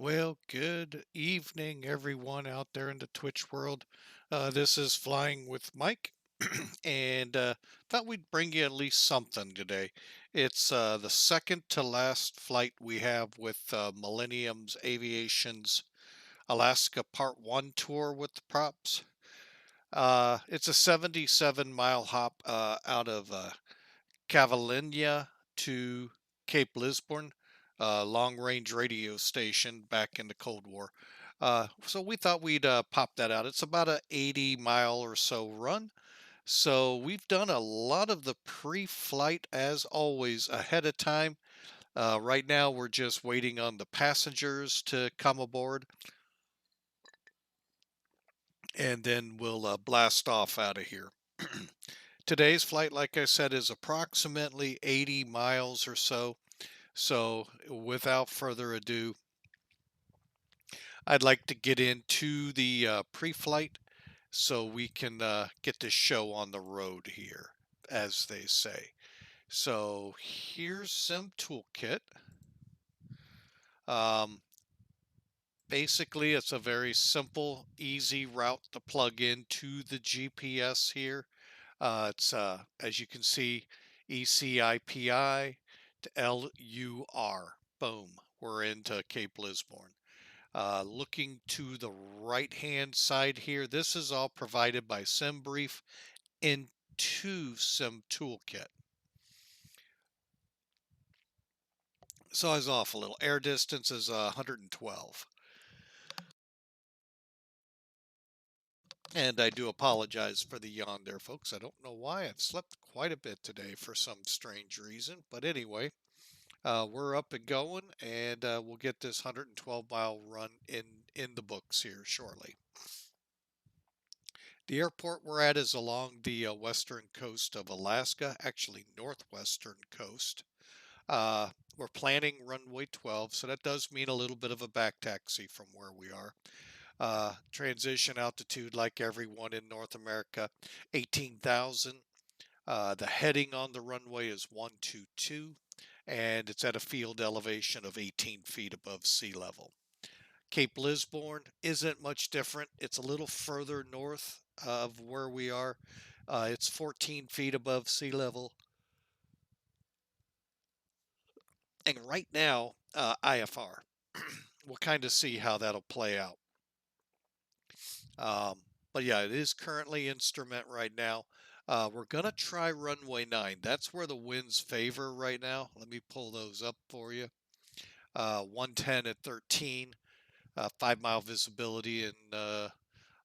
Well, good evening, everyone out there in the Twitch world. This is Flying with Mike, and thought we'd bring you at least something today. It's the second to last flight we have with Millennium's Aviation's Alaska Part 1 tour with the props. It's a 77-mile hop out of Kivalina to Cape Lisburne, long-range radio station back in the Cold War. So we thought we'd pop that out. It's about a 80-mile or so run. So we've done a lot of the pre-flight as always ahead of time. Right now we're just waiting on the passengers to come aboard, and then we'll blast off out of here. Today's flight, like I said, is approximately 80 miles or so. So, without further ado, I'd like to get into the pre-flight so we can get this show on the road here, as they say. So, here's some toolkit. Um, Basically, it's a very simple, easy route to plug into the GPS here. As you can see, ECIPI to LUR. Boom, we're into Cape Lisburne. Looking to the right-hand side here, this is all provided by SimBrief into Sim Toolkit. So I was off a little. Air distance is 112. And I do apologize for the yawn there, folks. I don't know why. I've slept quite a bit today for some strange reason. But anyway, we're up and going, and we'll get this 112-mile run in the books here shortly. The airport we're at is along the western coast of Alaska, actually northwestern coast. We're planning runway 12, so that does mean a little bit of a back taxi from where we are. Transition altitude, like everyone in North America, 18,000. The heading on the runway is 122, and it's at a field elevation of 18 feet above sea level. Cape Lisburne isn't much different. It's a little further north of where we are. It's 14 feet above sea level. And right now, IFR. We'll kind of see how that'll play out. But yeah, it is currently instrument right now. We're going to try runway 9. That's where the winds favor right now. Let me pull those up for you. 110 at 13, 5-mile visibility, and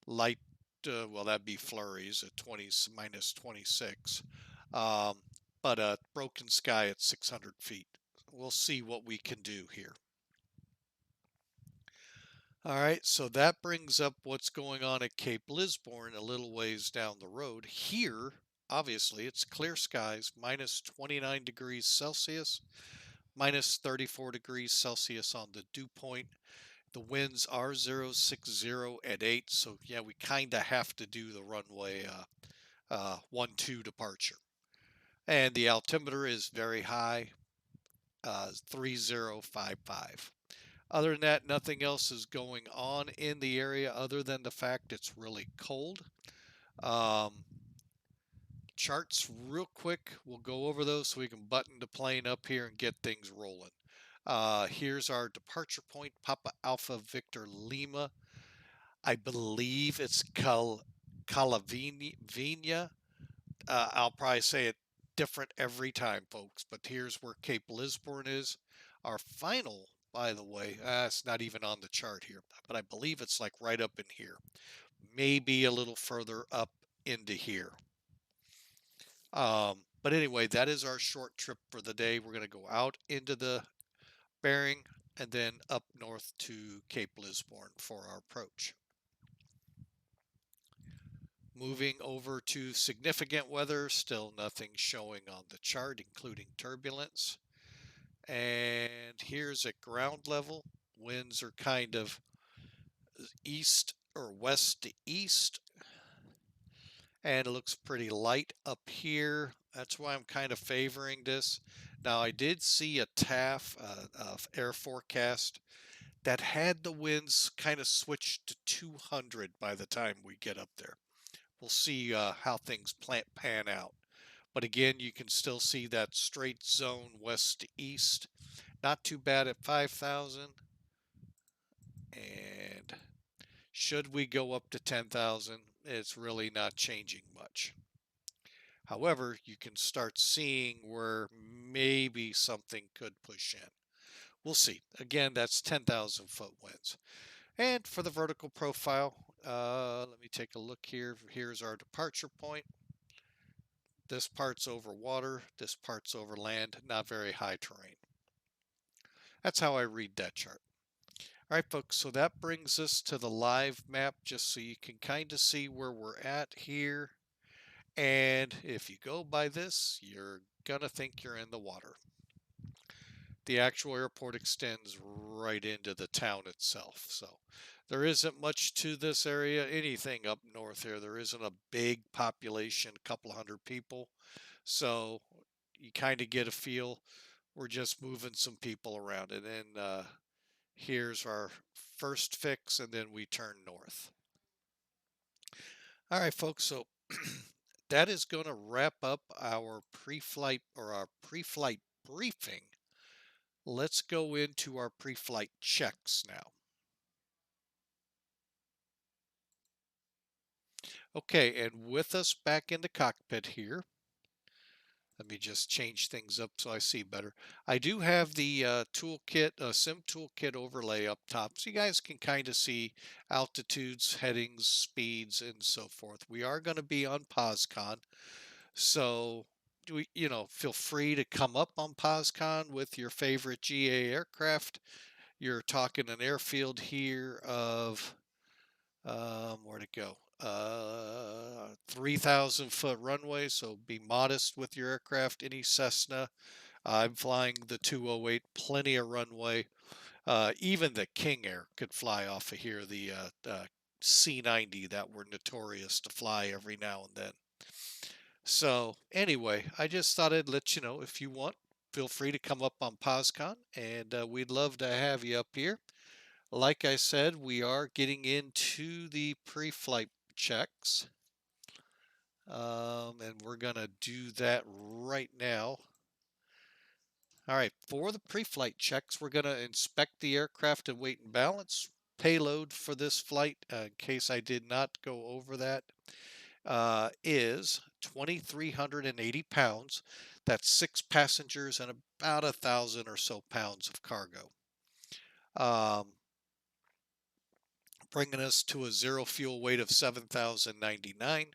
light, well, that'd be flurries at 20 minus 26. Um, but broken sky at 600 feet. We'll see what we can do here. All right, so that brings up what's going on at Cape Lisburne a little ways down the road. Here, obviously, it's clear skies, minus 29 degrees Celsius, minus 34 degrees Celsius on the dew point. The winds are 060 at 8, so yeah, we kind of have to do the runway 12 departure. And the altimeter is very high, 3055. Other than that, nothing else is going on in the area other than the fact it's really cold. Charts real quick. We'll go over those so we can button the plane up here and get things rolling. Here's our departure point, Papa Alpha Victor Lima. I believe it's Calavina. I'll probably say it different every time, folks, but here's where Cape Lisburne is. Our final, by the way, it's not even on the chart here, but I believe it's like right up in here. Maybe a little further up into here. But anyway, that is our short trip for the day. We're going to go out into the Bering and then up north to Cape Lisburne for our approach. Moving over to significant weather, still nothing showing on the chart, including turbulence. And here's at ground level. Winds are kind of east or west to east. And it looks pretty light up here. That's why I'm kind of favoring this. Now, I did see a TAF air forecast that had the winds kind of switch to 200 by the time we get up there. We'll see how things pan out. But again, you can still see that straight zone west to east. Not too bad at 5,000. And should we go up to 10,000, it's really not changing much. However, you can start seeing where maybe something could push in. We'll see. Again, that's 10,000 foot winds. And for the vertical profile, let me take a look here. Here's our departure point. This part's over water. This part's over land. Not very high terrain. That's how I read that chart. All right, folks, so that brings us to the live map, just so you can kind of see where we're at here. And if you go by this, you're going to think you're in the water. The actual airport extends right into the town itself. So there isn't much to this area, anything up north here. There isn't a big population, a couple hundred people. So you kind of get a feel. We're just moving some people around. And then here's our first fix, and then we turn north. All right, folks. So that is going to wrap up our pre-flight briefing. Let's go into our pre-flight checks now. Okay, and with us back in the cockpit here, let me just change things up so I see better. I do have the toolkit, sim toolkit overlay up top, so you guys can kind of see altitudes, headings, speeds, and so forth. We are going to be on POSCON, so feel free to come up on POSCON with your favorite GA aircraft. You're talking an airfield here of where'd it go? 3,000 foot runway, so be modest with your aircraft. Any Cessna. I'm flying the 208, plenty of runway. Even the King Air could fly off of here, the C-90 that we're notorious to fly every now and then. So anyway, I just thought I'd let you know, if you want, feel free to come up on POSCON, and we'd love to have you up here. Like I said, we are getting into the pre-flight checks, and we're going to do that right now. All right, for the pre-flight checks, we're going to inspect the aircraft and weight and balance. Payload for this flight, in case I did not go over that, is 2,380 pounds. That's 6 passengers and about 1,000 or so pounds of cargo. Bringing us to a zero fuel weight of 7,099.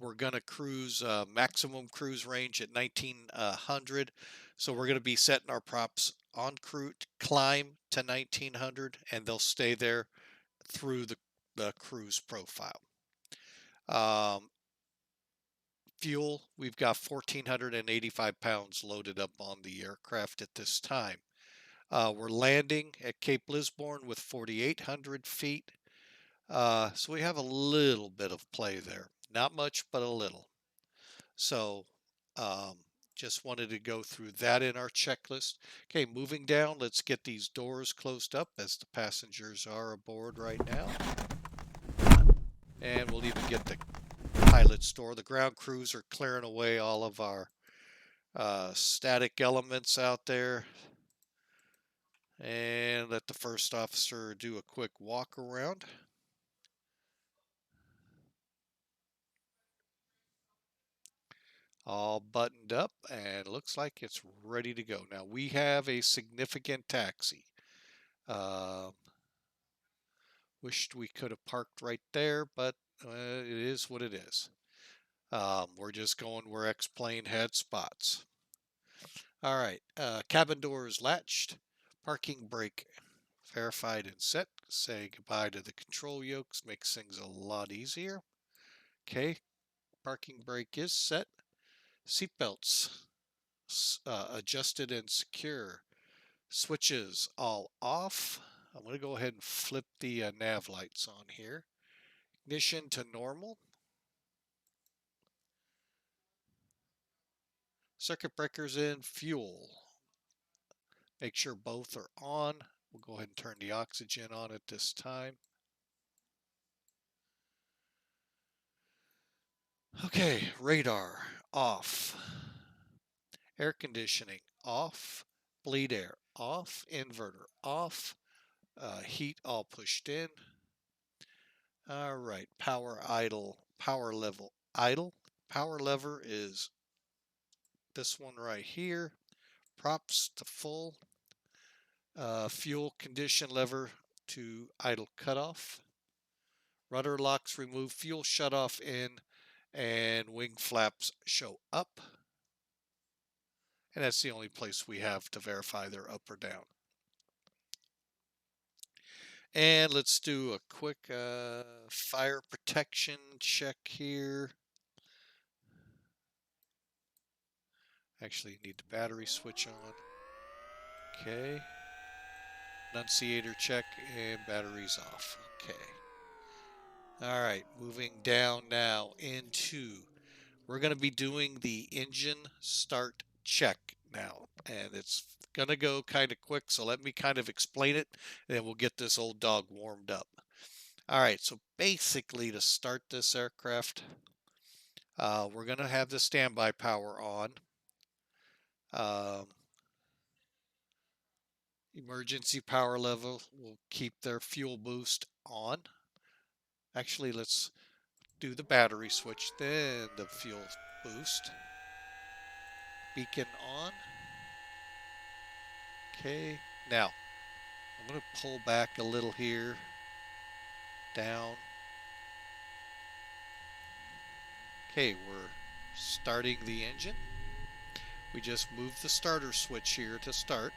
We're going to cruise maximum cruise range at 1,900. So we're going to be setting our props on climb to 1,900, and they'll stay there through the cruise profile. Fuel, we've got 1,485 pounds loaded up on the aircraft at this time. We're landing at Cape Lisburne with 4,800 feet. So we have a little bit of play there. Not much, but a little. So just wanted to go through that in our checklist. Okay, moving down, let's get these doors closed up as the passengers are aboard right now. And we'll even get the pilot's door. The ground crews are clearing away all of our static elements out there. And let the first officer do a quick walk around. All buttoned up, and looks like it's ready to go. Now we have a significant taxi. Wished we could have parked right there, but it is what it is. We're just going where X-Plane had spots. All right, cabin doors latched, parking brake verified and set. Say goodbye to the control yokes, makes things a lot easier. Okay, parking brake is set. Seatbelts adjusted and secure. Switches all off. I'm going to go ahead and flip the nav lights on here. Ignition to normal. Circuit breakers in, fuel. Make sure both are on. We'll go ahead and turn the oxygen on at this time. Okay, radar off. Air conditioning off. Bleed air off. Inverter off. Heat all pushed in. All right, power idle. Power level idle. Power lever is this one right here. Props to full. Fuel condition lever to idle cutoff. Rudder locks remove, fuel shutoff in, and wing flaps show up. And that's the only place we have to verify they're up or down. And let's do a quick fire protection check here. Actually need the battery switch on. Okay. Annunciator check and batteries off. Okay. All right, moving down now into, we're going to be doing the engine start check now. And it's going to go kind of quick, so let me kind of explain it, and then we'll get this old dog warmed up. All right, so basically to start this aircraft, we're going to have the standby power on. Emergency power level will keep their fuel boost on. Actually, let's do the battery switch, then the fuel boost. Beacon on. Okay, now I'm going to pull back a little here, down. Okay, we're starting the engine. We just moved the starter switch here to start.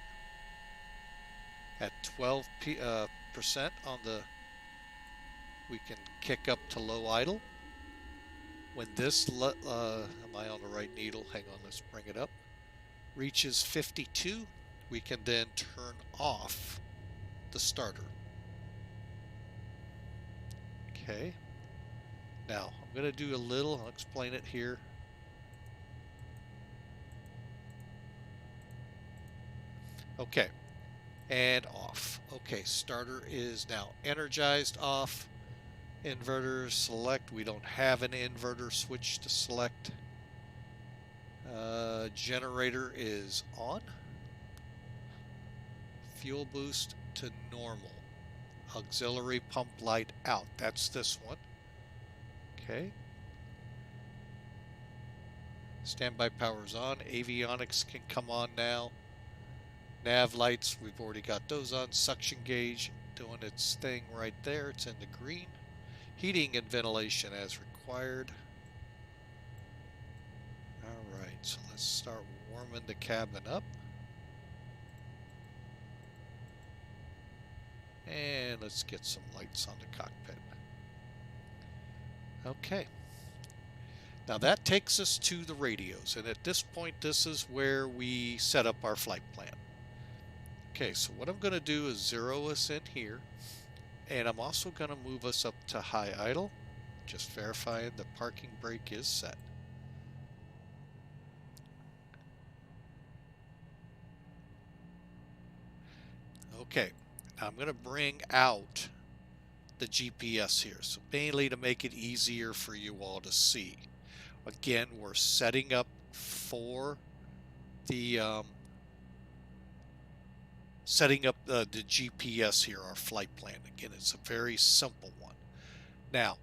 At 12% on the, we can kick up to low idle. When this, am I on the right needle? Hang on, let's bring it up. Reaches 52, we can then turn off the starter. Okay. Now, I'm going to do a little, I'll explain it here. Okay. And off. Okay, starter is now energized off. Inverter select. We don't have an inverter switch to select. Generator is on. Fuel boost to normal. Auxiliary pump light out. That's this one. Okay. Standby power's on. Avionics can come on now. Nav lights, we've already got those on. Suction gauge doing its thing right there. It's in the green. Heating and ventilation as required. All right, so let's start warming the cabin up. And let's get some lights on the cockpit. Okay. Now that takes us to the radios. And at this point, this is where we set up our flight plan. Okay, so what I'm going to do is zero us in here. And I'm also going to move us up to high idle. Just verifying the parking brake is set. Okay, now I'm going to bring out the GPS here, so mainly to make it easier for you all to see. Again, we're setting up for the the GPS here, our flight plan. Again, it's a very simple one. Now,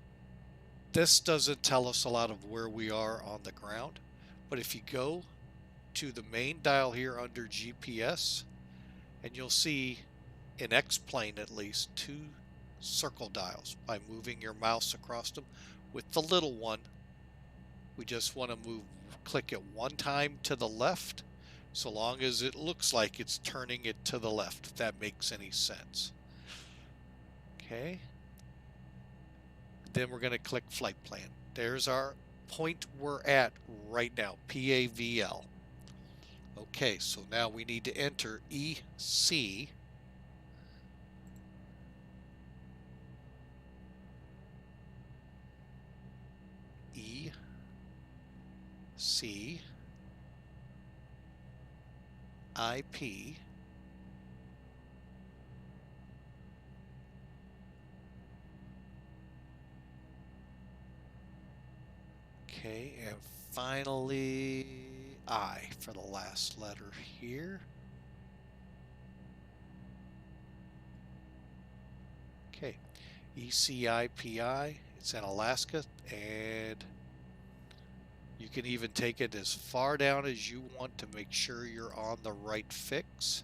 this doesn't tell us a lot of where we are on the ground, but if you go to the main dial here under GPS, and you'll see in X-plane at least 2 circle dials by moving your mouse across them. With the little one, we just want to click it one time to the left, so long as it looks like it's turning it to the left, if that makes any sense. Okay. Then we're going to click flight plan. There's our point we're at right now, PAVL. Okay, so now we need to enter EC. IP Okay, and finally I for the last letter here. Okay, ECIPI, it's in Alaska, and you can even take it as far down as you want to make sure you're on the right fix.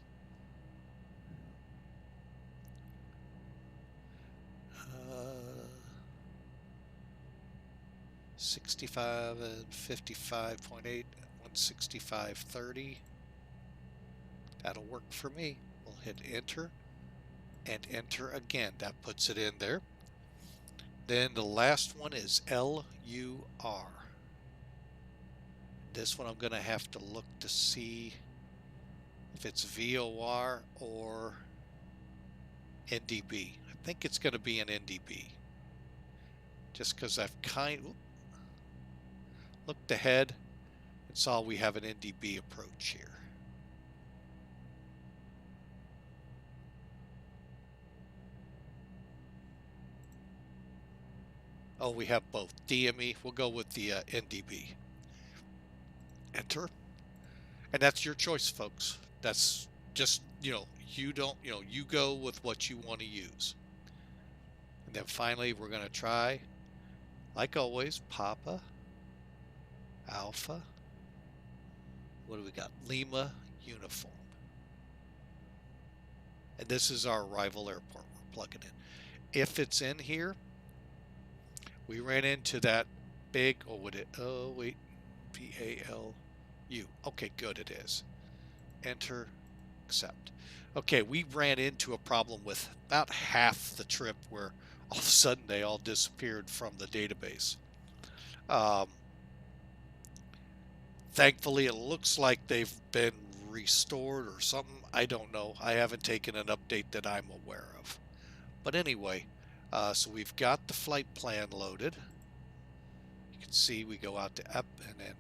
65 and 55.8, 165.30. That'll work for me. We'll hit enter and enter again. That puts it in there. Then the last one is LUR. This one I'm going to have to look to see if it's VOR or NDB. I think it's going to be an NDB. Just because I've looked ahead and saw we have an NDB approach here. Oh, we have both. DME. We'll go with the NDB. Enter. And that's your choice, folks. That's just, you don't, you go with what you want to use. And then finally, we're going to try, like always, Papa, Alpha. What do we got? Lima Uniform. And this is our arrival airport we're plugging in. If it's in here, we ran into that big, oh wait, PALU. Okay, good, it is. Enter, accept. Okay, we ran into a problem with about half the trip where all of a sudden they all disappeared from the database. Thankfully, it looks like they've been restored or something. I don't know. I haven't taken an update that I'm aware of. But anyway, so we've got the flight plan loaded. You can see we go out to up, and then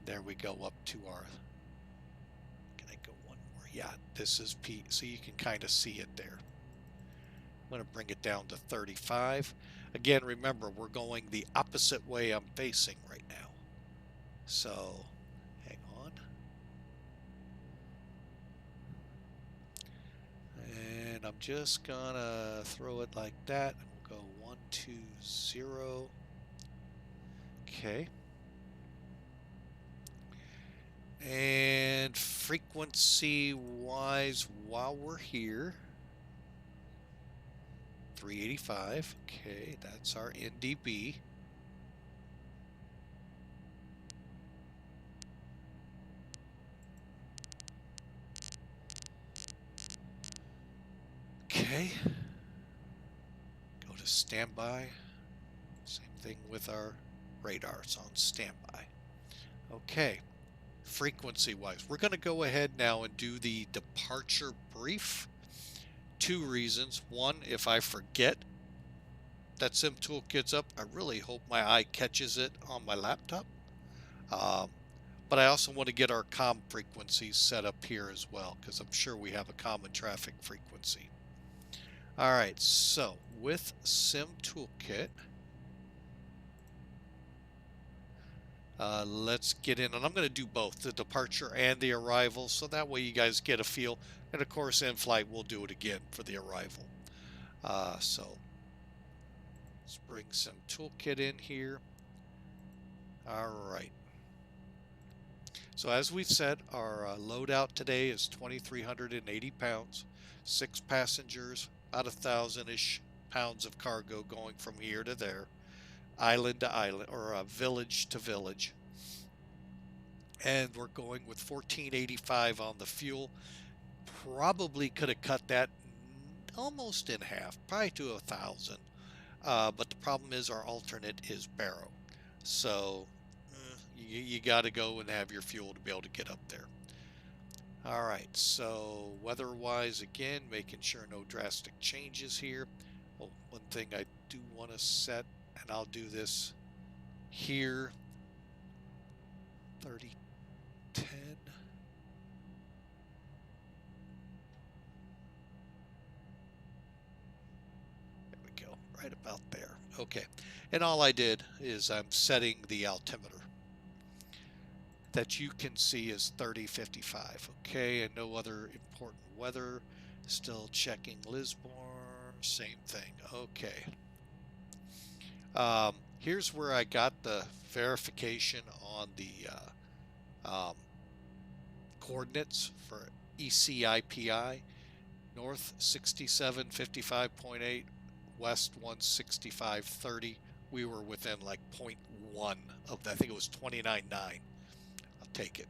there we go up to our, can I go one more? Yeah, this is P, so you can kind of see it there. I'm going to bring it down to 35. Again, remember, we're going the opposite way I'm facing right now. So, hang on. And I'm just going to throw it like that. We'll go 1, 2, 0. Okay. And frequency-wise, while we're here, 385. Okay, that's our NDB. Okay. Go to standby. Same thing with our radars on standby. Okay. Frequency-wise, we're going to go ahead now and do the departure brief. 2 reasons. One, if I forget that Sim Toolkit's up, I really hope my eye catches it on my laptop. But I also want to get our comm frequencies set up here as well, because I'm sure we have a common traffic frequency. All right, so with Sim Toolkit, let's get in, and I'm going to do both the departure and the arrival, so that way you guys get a feel. And of course, in flight, we'll do it again for the arrival. So let's bring Sim Toolkit in here. All right. So as we've said, our loadout today is 2,380 pounds, 6 passengers, about 1,000-ish pounds of cargo going from here to there, island to island, or village to village. And we're going with 1485 on the fuel. Probably could have cut that almost in half, probably to 1,000. But the problem is our alternate is Barrow. So you got to go and have your fuel to be able to get up there. All right, so weather-wise, again, making sure no drastic changes here. Well, one thing I do want to set, and I'll do this here, 3010. There we go, right about there. Okay, and all I did is I'm setting the altimeter that you can see is 3055. Okay, and no other important weather. Still checking Lisburne, same thing. Okay. Here's where I got the verification on the coordinates for ECIPI. North 6755.8, west 165.30. We were within like 0.1 of that. I think it was 29.9. I'll take it.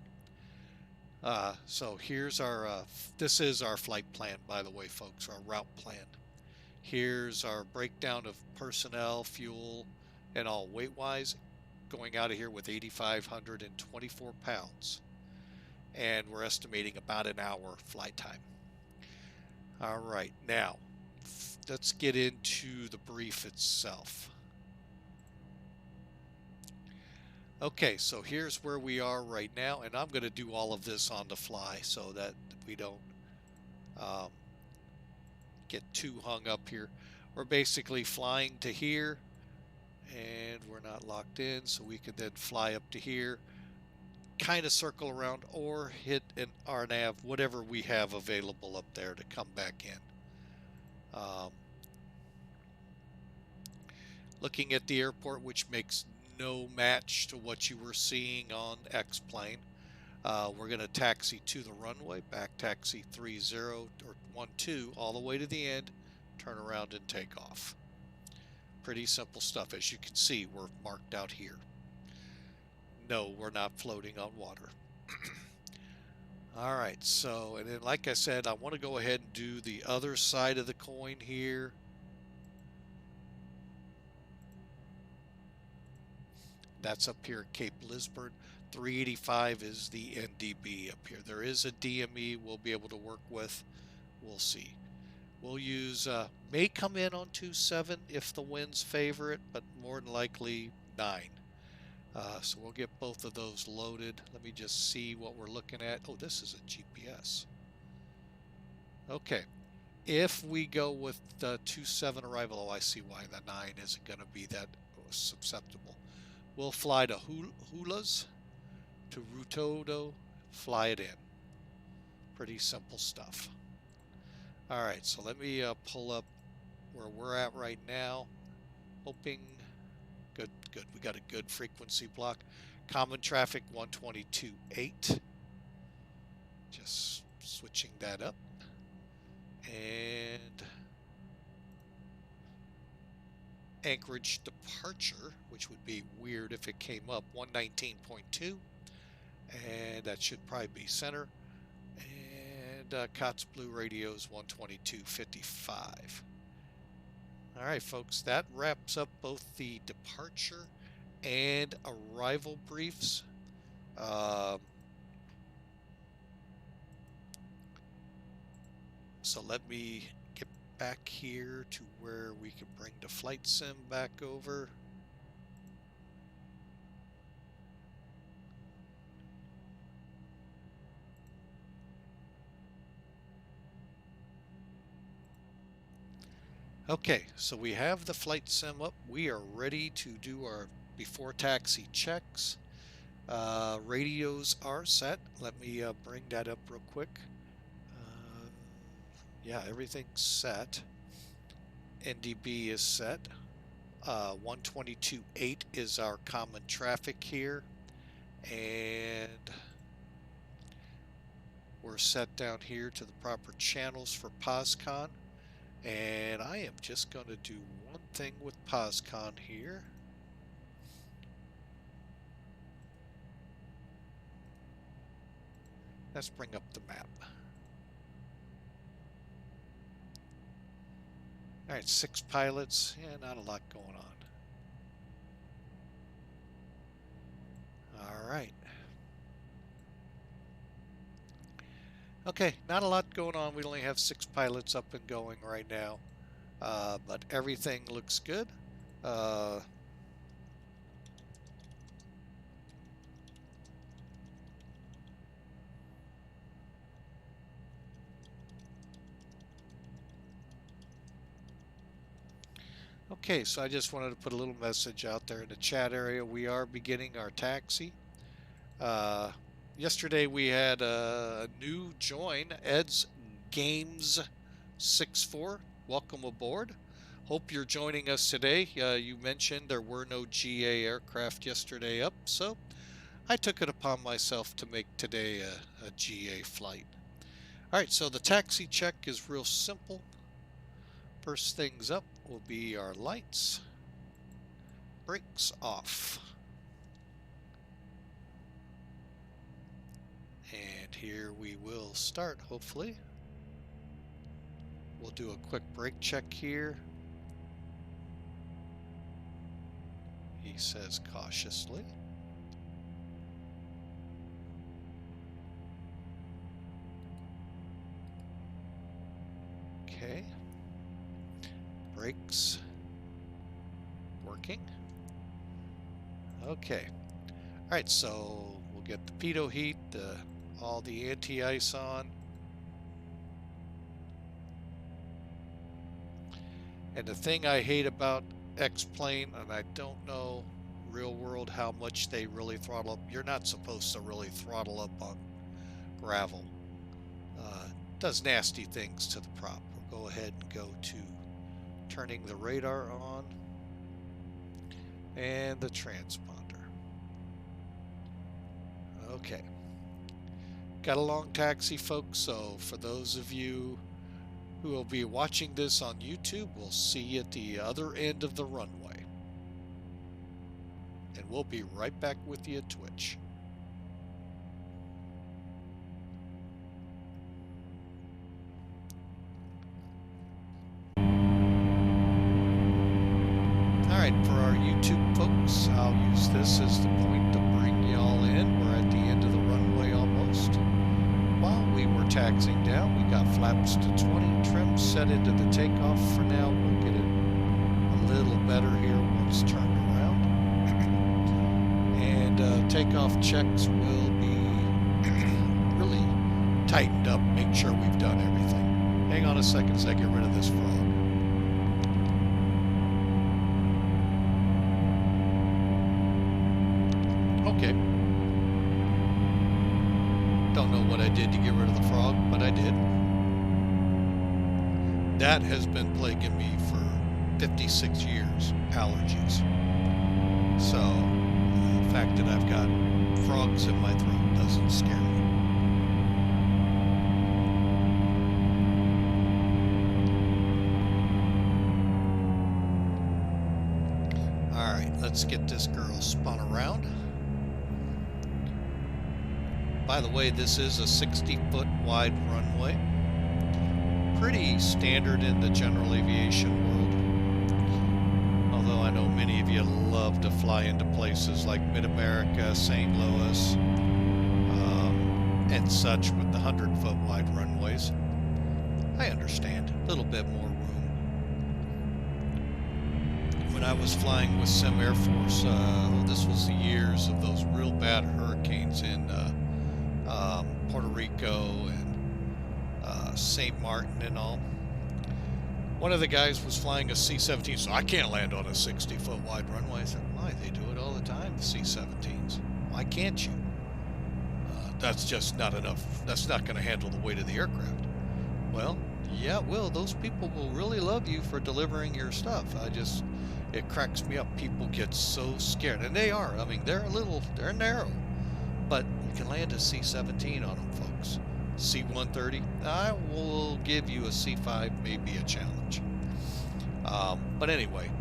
So here's our, this is our flight plan, by the way, folks, our route plan. Here's our breakdown of personnel, fuel, and all weight-wise. Going out of here with 8,524 pounds. And we're estimating about an hour flight time. All right, now let's get into the brief itself. Okay, so here's where we are right now, and I'm going to do all of this on the fly so that we don't get too hung up here. We're basically flying to here, and we're not locked in, so we can then fly up to here, kind of circle around, or hit an RNAV, whatever we have available up there to come back in. Looking at the airport, which makes no match to what you were seeing on X-Plane. We're going to taxi to the runway, back taxi 30 or 12 all the way to the end, turn around and take off. Pretty simple stuff. As you can see, we're marked out here. No, we're not floating on water. All right, so, and then like I said, I want to go ahead and do the other side of the coin here. That's up here at Cape Lisburne. 385 is the NDB up here. There is a DME we'll be able to work with. We'll see. We'll use, may come in on 27 if the winds favor it, but more than likely 9. So we'll get both of those loaded. Let me just see what we're looking at. Oh, this is a GPS. Okay. If we go with the 27 arrival, oh, I see why the 9 isn't going to be that susceptible. We'll fly to Hulas, to Rutodo, fly it in. Pretty simple stuff. All right, so let me pull up where we're at right now. Hoping, good. We got a good frequency block. Common traffic 122.8. Just switching that up. And Anchorage departure, which would be weird if it came up, 119.2, and that should probably be center. And COTS Blue radios 122.55. All right, folks, that wraps up both the departure and arrival briefs. So let me get back here to where we can bring the flight sim back over. Okay, so we have the flight sim up. We are ready to do our before taxi checks. Radios are set. Let me bring that up real quick. Yeah, everything's set. NDB is set. 122.8 is our common traffic here. And we're set down here to the proper channels for POSCON. And I am just going to do one thing with POSCON here. Let's bring up the map. All right, 6 pilots. Yeah, not a lot going on. All right. Okay, not a lot going on. We only have 6 pilots up and going right now. But everything looks good. Okay, so I just wanted to put a little message out there in the chat area. We are beginning our taxi. Yesterday we had a new join, Ed's Games 64. Welcome aboard. Hope you're joining us today. You mentioned there were no GA aircraft yesterday up, so I took it upon myself to make today a GA flight. All right, so the taxi check is real simple. First things up will be our lights. Brakes off. And here we will start, hopefully. We'll do a quick brake check here. He says cautiously. Okay. Brakes working. Okay. All right, so we'll get the pitot heat, all the anti-ice on. And the thing I hate about X-Plane, and I don't know real world how much they really throttle up. You're not supposed to really throttle up on gravel. Does nasty things to the prop. We'll go ahead and go to turning the radar on and the transponder. Okay. Got a long taxi, folks, so for those of you who will be watching this on YouTube, we'll see you at the other end of the runway. And we'll be right back with you at Twitch. Alright, for our YouTube folks, I'll use this as the point to bring y'all in. We're at the end of the runway almost. While we were taxiing down, we got flaps to 20, trim set into the takeoff for now. We'll get it a little better here once turned around. And takeoff checks will be really tightened up, make sure we've done everything. Hang on a second as I get rid of this frog. Okay. Don't know what I did to get rid of the frog, but I did. That has been plaguing me for 56 years, allergies. So, the fact that I've got frogs in my throat doesn't scare me. All right, let's get this girl spun around. By the way, this is a 60-foot wide runway. Pretty standard in the general aviation world. Although I know many of you love to fly into places like Mid-America, St. Louis, and such with the 100-foot wide runways. I understand, a little bit more room. When I was flying with Sim Air Force, this was the years of those real bad hurricanes in Puerto Rico and St. Martin and all. One of the guys was flying a C-17, so I can't land on a 60-foot wide runway. I said, why? They do it all the time, the C-17s. Why can't you? That's just not enough. That's not going to handle the weight of the aircraft. Well, yeah, it will. Those people will really love you for delivering your stuff. It cracks me up. People get so scared, and they are. I mean, they're narrow. But you can land a C-17 on them, folks. C-130, I will give you a C-5, maybe a challenge. But anyway,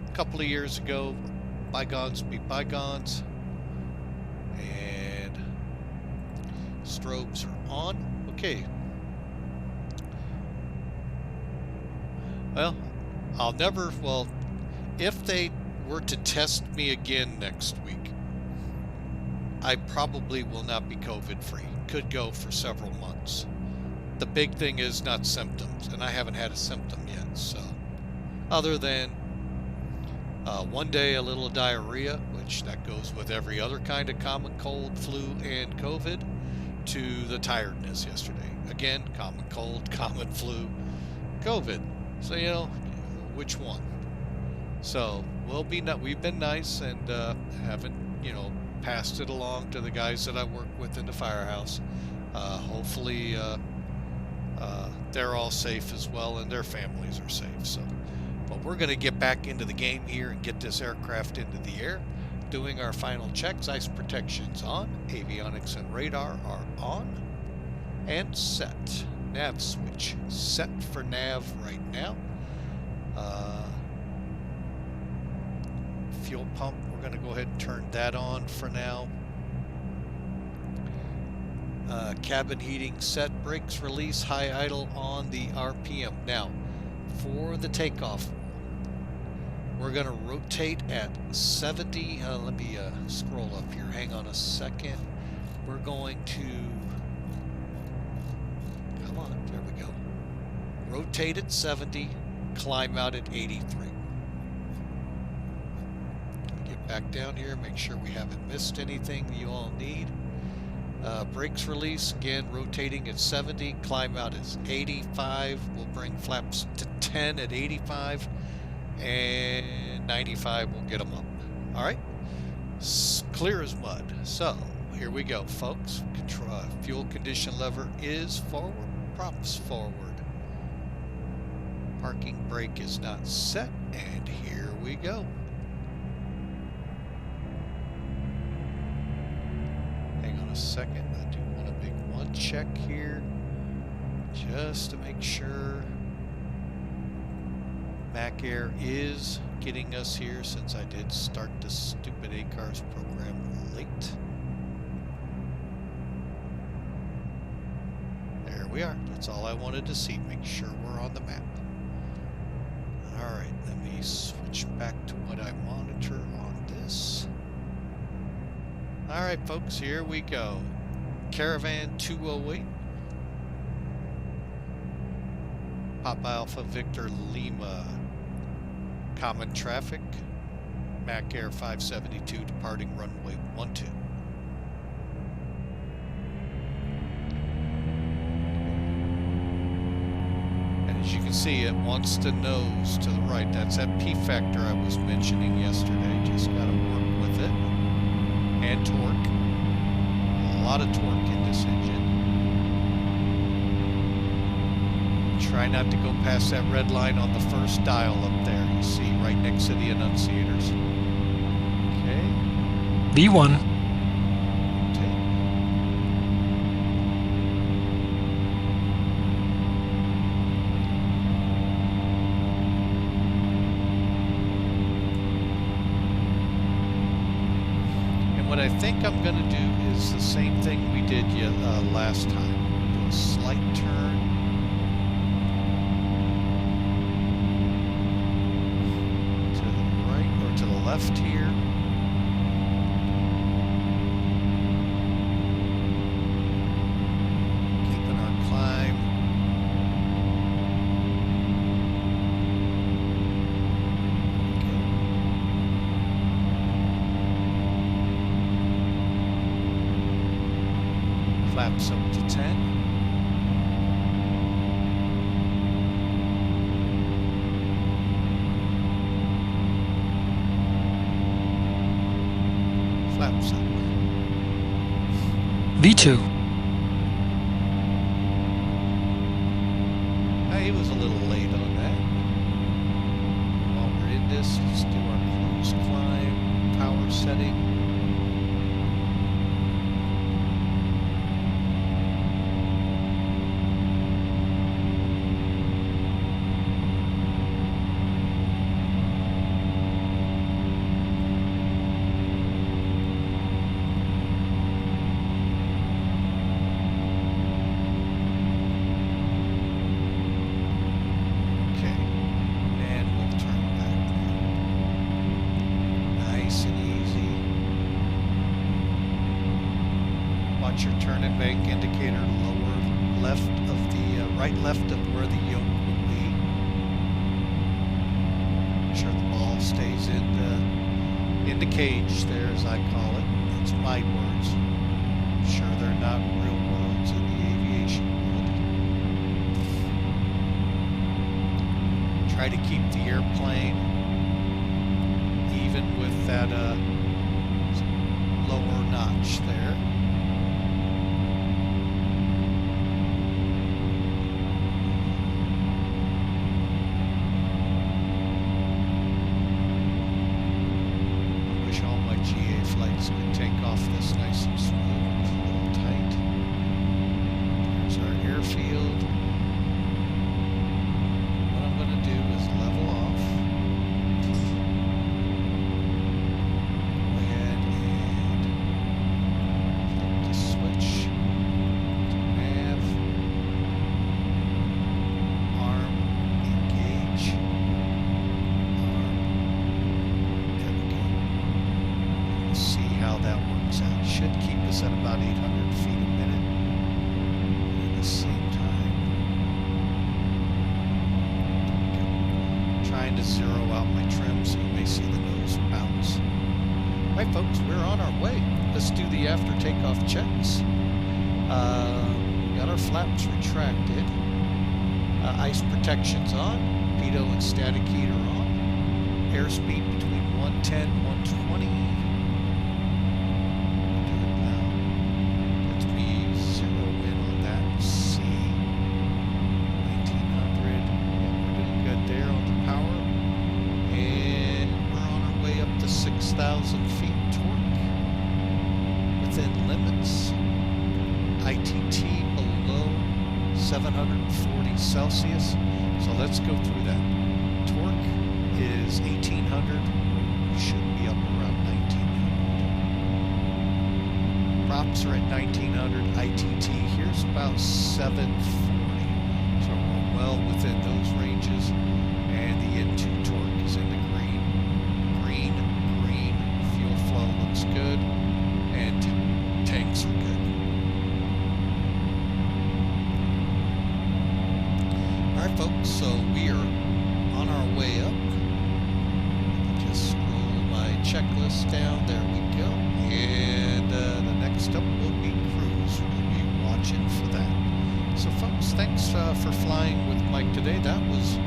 a couple of years ago, bygones be bygones. And strobes are on. Okay. Well, if they were to test me again next week, I probably will not be COVID-free. Could go for several months. The big thing is not symptoms, and I haven't had a symptom yet. So, other than one day a little diarrhea, which that goes with every other kind of common cold, flu, and COVID, to the tiredness yesterday. Again, common cold, common flu, COVID. So, which one? So we've been nice and haven't, you know, passed it along to the guys that I work with in the firehouse. Hopefully they're all safe as well, and their families are safe. So, but we're going to get back into the game here and get this aircraft into the air, doing our final checks. Ice protection's on, avionics and radar are on, and set. Nav switch set for nav right now. Fuel pump, we're going to go ahead and turn that on for now. Cabin heating set, brakes release, high idle on the RPM. Now, for the takeoff, we're going to rotate at 70. Let me scroll up here. Hang on a second. We're going to, come on, there we go. Rotate at 70, climb out at 83. Get back down here, make sure we haven't missed anything that you all need. Brakes release, again, rotating at 70, climb out at 85. We'll bring flaps to 10 at 85, and 95, we'll get them up. All right, clear as mud. So here we go, folks. Fuel condition lever is forward, props forward. Parking brake is not set, and here we go. A second, I do want to make one check here just to make sure Mac Air is getting us here, since I did start the stupid ACARS program late. There we are. That's all I wanted to see, make sure we're on the map. Alright, let me switch back to what I monitor on this. All right, folks, here we go. Caravan 208. Papa Alpha Victor Lima. Common traffic. Mac Air 572 departing runway 12. And as you can see, it wants to nose to the right. That's that P factor I was mentioning yesterday. Just got to work with it. And torque. A lot of torque in this engine. Try not to go past that red line on the first dial up there. You see, right next to the annunciators. Okay. V1. What I think I'm going to do is the same thing we did last time. Do a slight turn. To the right or to the left here. Keeping our climb. Flaps up to 10. Flaps up. V2. He was a little late on that. While we're in this, let's do our cruise climb, power setting. Watch your turn and bank indicator lower left of the right left of where the yoke will be. Make sure the ball stays in the cage there, as I call it. It's my words. I'm sure they're not real words in the aviation world. Try to keep the airplane even with that lower notch there. I wish all my GA flights could take off this nice and smooth. It's a little tight. There's our airfield. What I'm going to do is level off. Should keep us at about 800 feet a minute. And at the same time, trying to zero out my trim so you may see the nose bounce. Alright folks, we're on our way. Let's do the after takeoff checks. Got our flaps retracted. Ice protection's on. Pitot and static heater on. Airspeed between 110 and 120. Feet torque within limits. ITT below 740 Celsius. So let's go through that. Torque is 1800. We should be up around 1900. Props are at 1900. ITT here's about 740. So we're well within those ranges. And the N2 torque is in the green. Fuel flow looks good, and tanks are good. Alright folks, so we are on our way up. Just scroll my checklist down, there we go. And the next up will be cruise. We'll be watching for that. So folks, thanks for flying with Mike today. That was,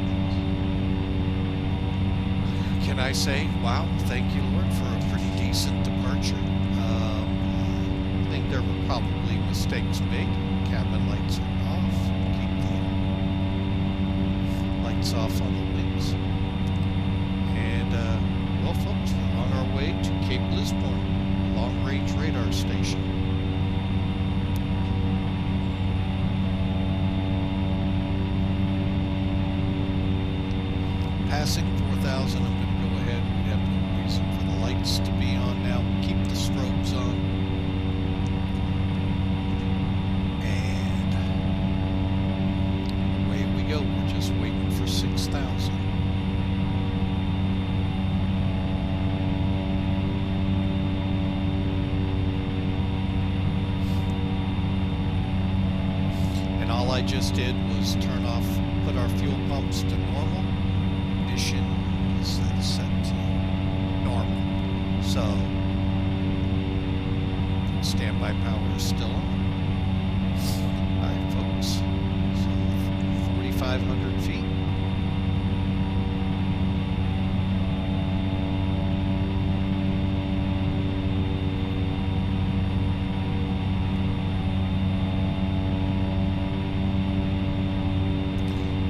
can I say, wow, thank you Lord for a pretty decent departure. I think there were probably mistakes made. Cabin lights are off. Keep the lights off on the wings. And well folks, we're on our way to Cape Lisburne, long range radar station. Passing 4,000, I'm going to go ahead. We have no reason for the lights to be on now. Keep the strobes on. And away we go. We're just waiting for 6,000. And all I just did was turn off, put our fuel pumps to normal. Ignition is set to normal. So standby power is still on. Alright folks, so 4,500 feet.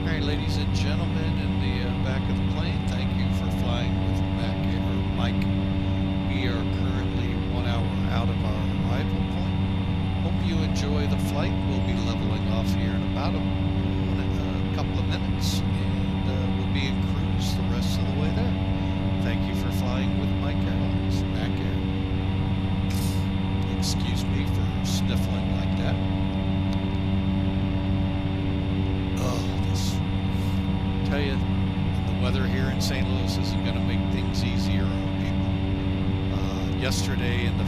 Alright ladies and gentlemen in the back of the plane, thank you for flying with Mike. We are currently 1 hour out of our arrival point. Hope you enjoy the flight. We'll be leveling off here in about a couple of minutes, and we'll be in cruise the rest of the way there. Thank you for flying with Mike Airlines, Mac Air. Excuse me for sniffling like that. Tell you, the weather here in St. Louis isn't going to make things easier on people. Yesterday in the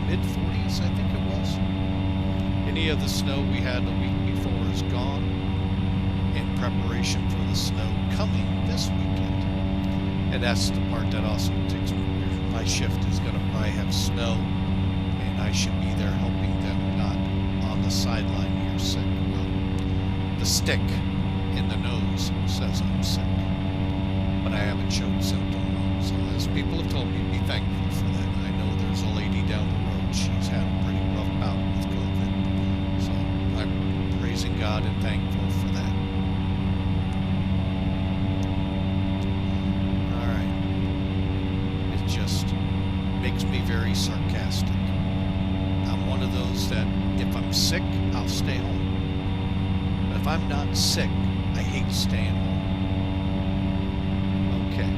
mid-40s, I think it was. Any of the snow we had the week before is gone in preparation for the snow coming this weekend. And that's the part that also takes me weird. My shift is going to probably have snow, and I should be there helping them, not on the sideline here sick. Well, the stick in the nose says I'm sick, but I haven't showed symptoms So as people have told me, be thankful for that. I know there's a lady down the road. She's had a pretty rough bout with COVID. So I'm praising God and thankful for that. All right. It just makes me very sarcastic. I'm one of those that if I'm sick, I'll stay home. But if I'm not sick, I hate staying home. Okay,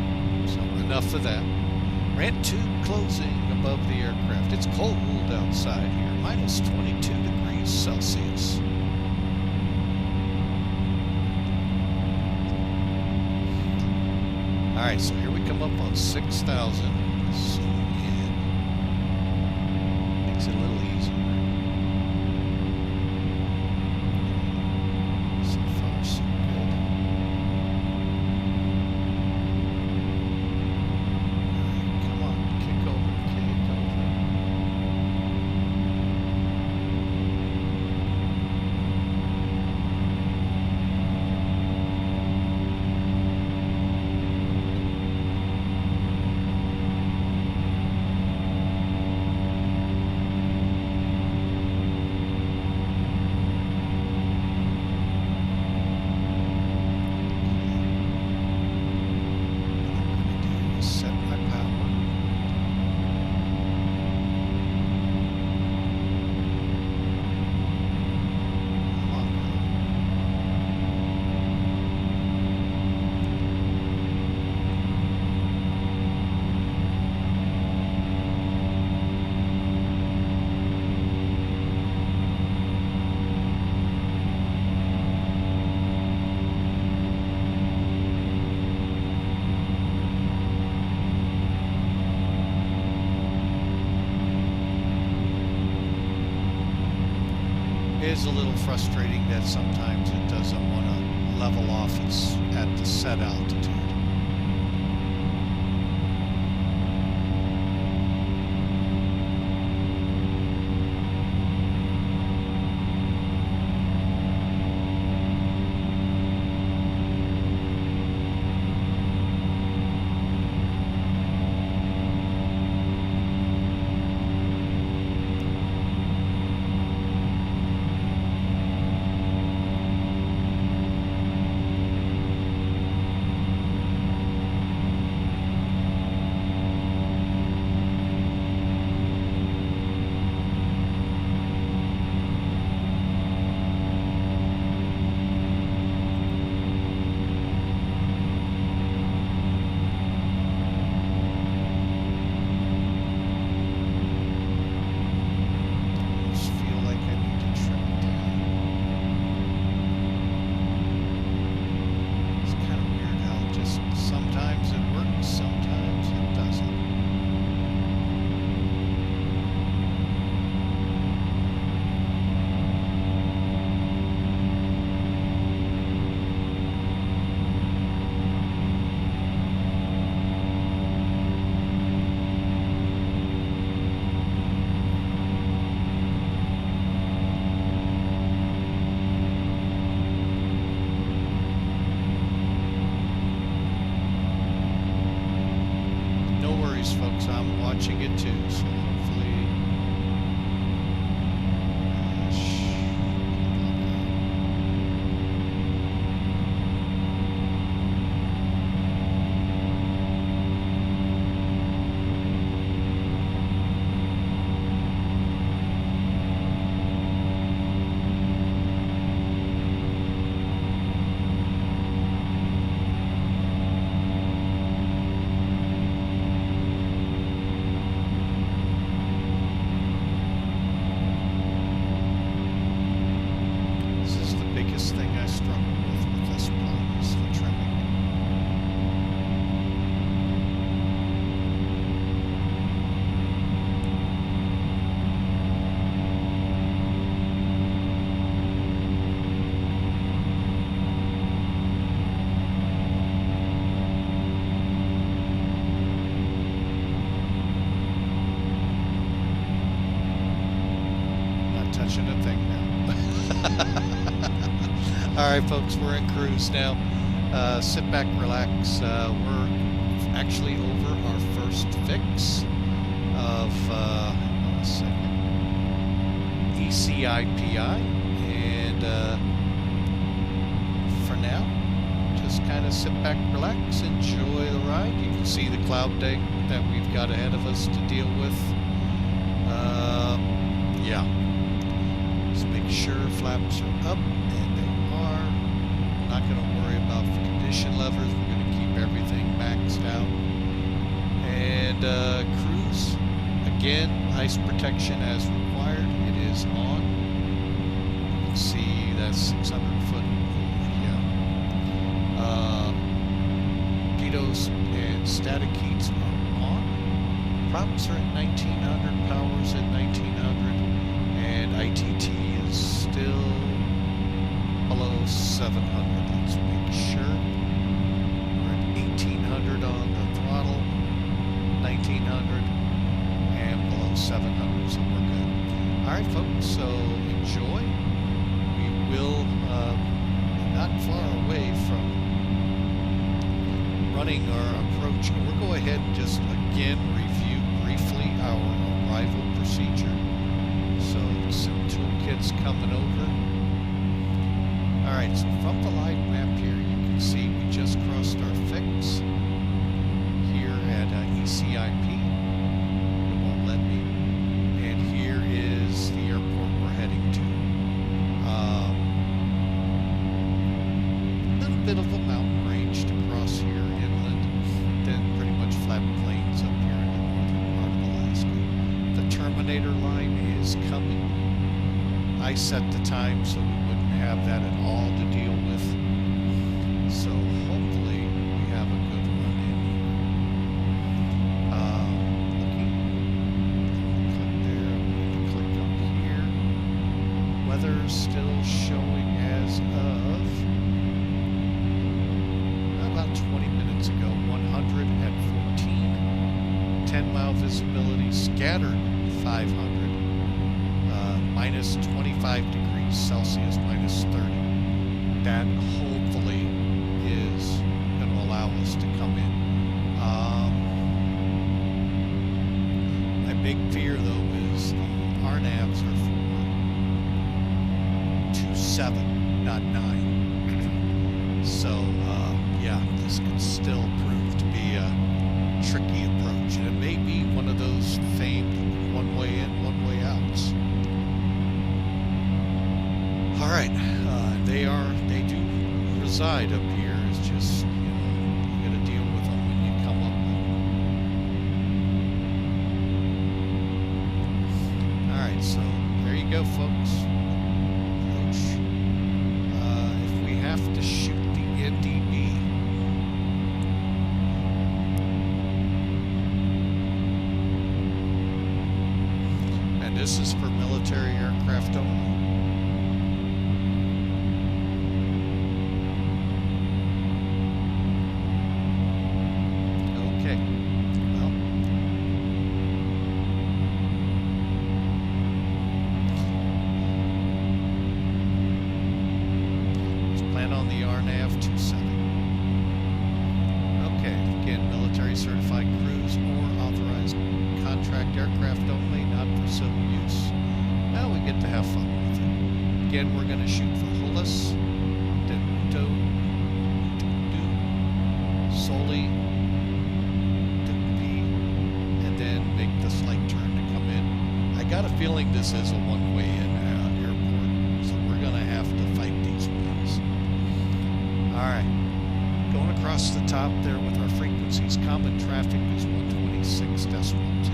so enough of that. Rant tube closing above the aircraft. It's cold outside here, minus 22 degrees Celsius. All right, so here we come up on 6,000. Zoom in. Makes it a little easier. So far, so good. All right, come on, kick over, kick over. It is a little frustrating that sometimes it doesn't want to level off at the set altitude. Folks, I'm watching it too, so hopefully touching a thing now. All right, folks, we're in cruise now. Sit back, relax. We're actually over our first fix of ECIPI, and for now, just kind of sit back, relax, enjoy the ride. You can see the cloud day that we've got ahead of us to deal with. Yeah, just make sure flaps are up, and they are. Not going to worry about condition levers. We're going to keep everything maxed out. And cruise, again, ice protection as required. It is on. You can see that 600-foot. Yeah. Pitos and static heats are on. Props are at 1900, powers at 1900, and ITT is still below 700. Let's make sure. We're at 1800 on the throttle, 1900, and below 700, so we're good. Alright folks, so enjoy. We will, not far away from running our approach. We'll go ahead and just again review briefly our arrival procedure. So some toolkits coming over. Alright, so from the live map here, you can see we just crossed our fix here at ECIP. It won't let me. And here is the airport we're heading to. A little bit of a mountain range to cross here inland, then pretty much flat plains up here in the northern part of Alaska. The Terminator line is coming. I set the time so we wouldn't have that at all to deal with. So hopefully we have a good run in here. Click there, I'm going to click up here. Weather's still showing as of about 20 minutes ago, 114, 10-mile visibility, scattered 500. Minus 25 degrees Celsius, minus 30. That hopefully is going to allow us to come in. My big fear though is the RNAVs are for 2.7, not 9. So yeah, this could still prove to be a tricky approach. And it may be one of those famed one way in, one way outs. All right, they do reside up here. It's just, you got to deal with them when you come up. All right, so there you go, folks. Approach. If we have to shoot the NDB, and this is for military aircraft only. Certified crews or authorized contract aircraft only, not for civil use. Now we get to have fun with it. Again, we're going to shoot for Hulas, Denuto, Soli, and then make the slight turn to come in. I got a feeling this is a one-way in airport, so we're going to have to fight these winds. All right. Going across the top there with our frequencies, common traffic is 126.2,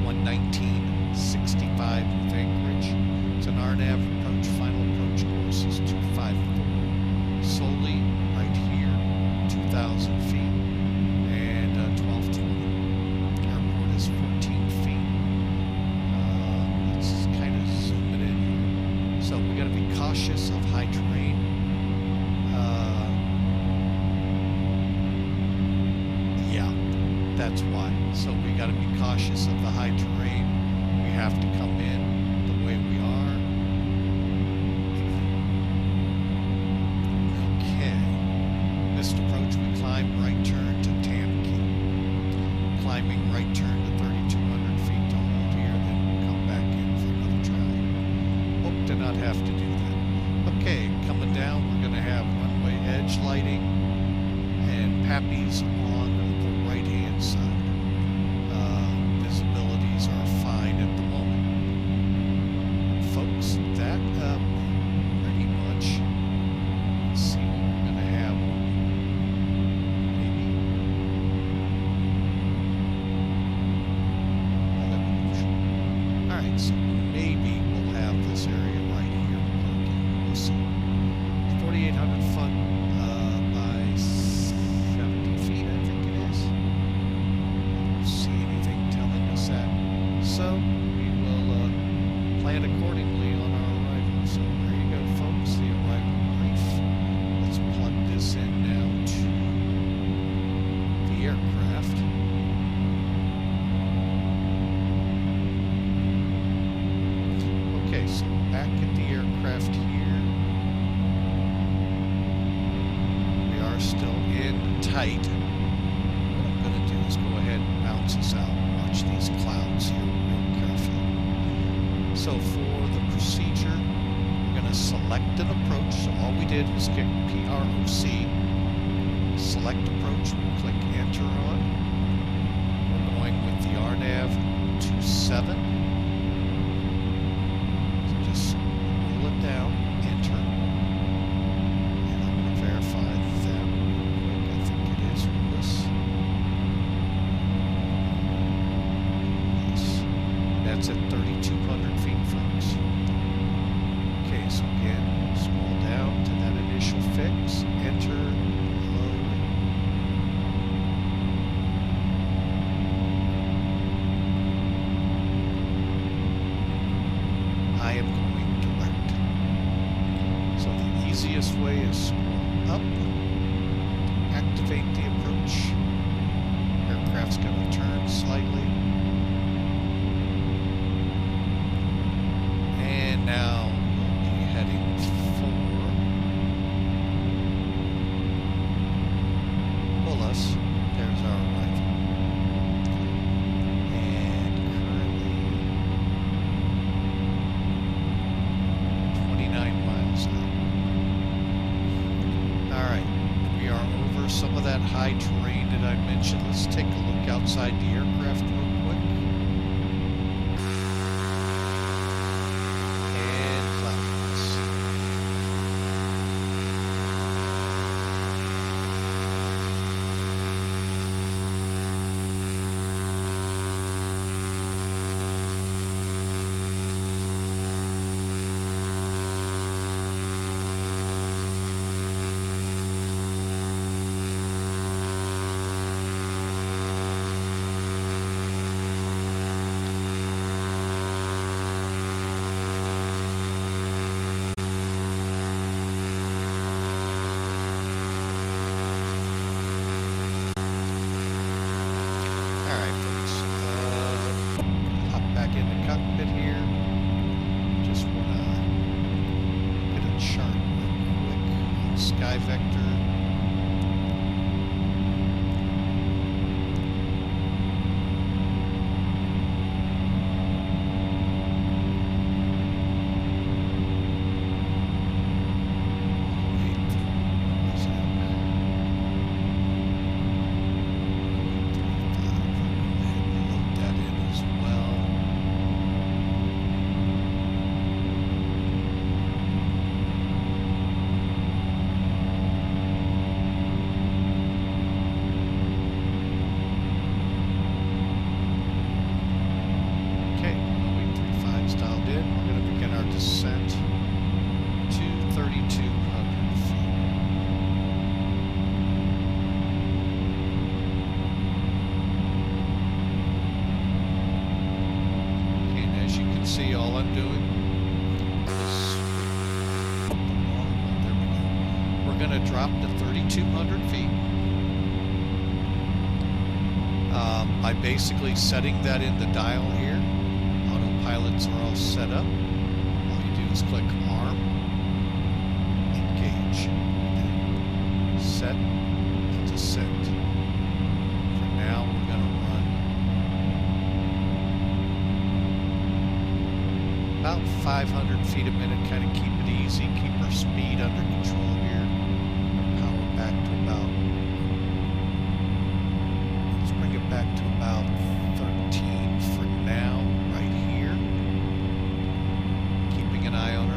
119.65 with Anchorage. It's an RNAV approach, final approach course is 254. Solely right here, 2,000 feet, and 1220. Airport is 14 feet. Let's kind of zoom it in here. So we got to be cautious of high terrain. That's why. So we got to be cautious of the high terrain. We have to come in the way we are. Okay. Missed approach, we climb, right turn to Tamki. Okay, coming down, we're going to have runway edge lighting and PAPIs on the right-hand side. Visibilities are fine at the moment. Folks, that pretty much, let's see what we're going to have. Maybe 11. Alright, so maybe we'll have this area right here. We'll see. 4,800 foot by 70 feet, I think it is. I don't see anything telling us that. So we will plan accordingly on our arrival. So there you go, folks, the arrival brief. Let's plug this in now to the aircraft. Okay, so back at the aircraft here. We are still in tight. What I'm going to do is go ahead and bounce this out and watch these clouds here real carefully. So for the procedure, we're going to select an approach. So all we did was get PROC, select approach, we'll click enter on. We're going with the RNAV 27. So just roll it down, enter. And I'm going to verify that real quick. I think it is Willis. Yes. That's at 3,200 feet, folks. Okay, so again, scroll down to that initial fix, enter, load. I am going direct. So the easiest way is scroll up, activate the approach. Aircraft's going to turn slightly. And now we'll be heading for Bullis. There's our arrival. And currently 29 miles out. Alright, we are over some of that high terrain that I mentioned. Let's take a look outside the aircraft real quick. And clouds. Alright, folks. Hop back in the cockpit here. Just want to get a chart real quick on Sky Vector. Wait, where's that? Load that in as well. Okay, Boeing 35's dialed in. We're going to begin our descent to 3,200 feet. And as you can see, all I'm doing is there we go. We're going to drop to 3,200 feet by basically setting that in the dial here. Autopilots are all set up. All you do is click arm, engage, set, and descent. For now, we're going to run about 500 feet a minute, kind of keep it easy, keep our speed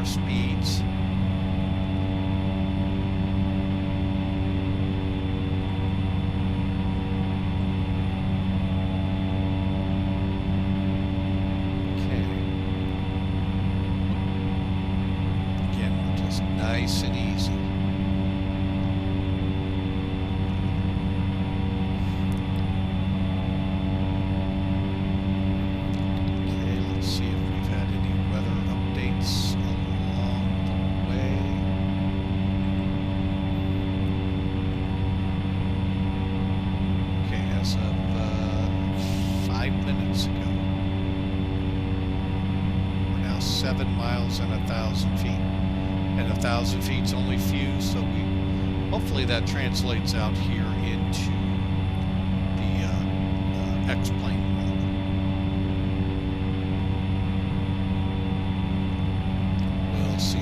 speeds. Nice and easy. Okay, let's see if we've had any weather updates along the way. Okay, as of 5 minutes ago, we're now 7 miles and 1,000 feet. And 1,000 feet's only few, so hopefully that translates out here into the X-plane world. We'll see.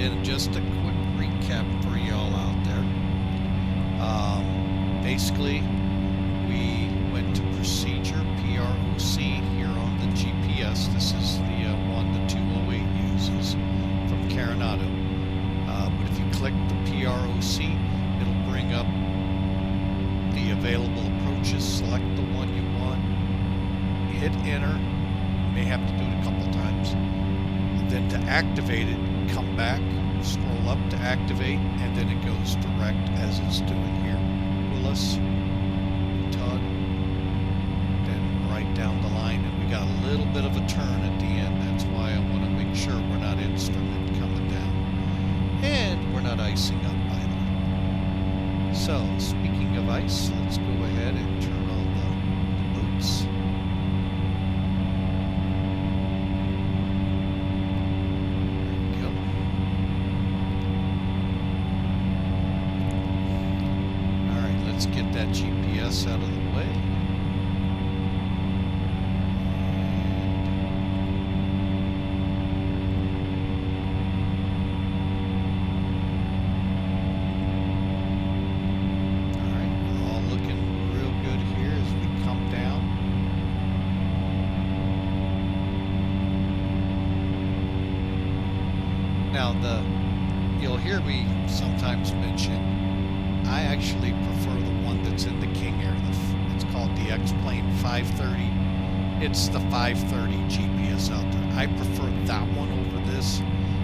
And just a quick recap for y'all out there. Basically, we went to procedure, PROC, here on the GPS. This is the one the 208 uses from Carenado. But if you click the PROC, it'll bring up the available approaches. Select the one you want, hit enter. You may have to do it a couple times. And then to activate it, come back, scroll up to activate, and then it goes direct as it's doing here. Willis, Tug, then right down the line, and we got a little bit of a turn at the end. That's why I want to make sure we're not instrument coming down. And we're not icing up either. So, speaking of ice, let's go ahead and turn on the boots. Get that GPS out of the way. Alright, we're all looking real good here as we come down. Now you'll hear me sometimes mention I actually prefer the one that's in the King Air. It's called the X-Plane 530. It's the 530 GPS out there. I prefer that one over this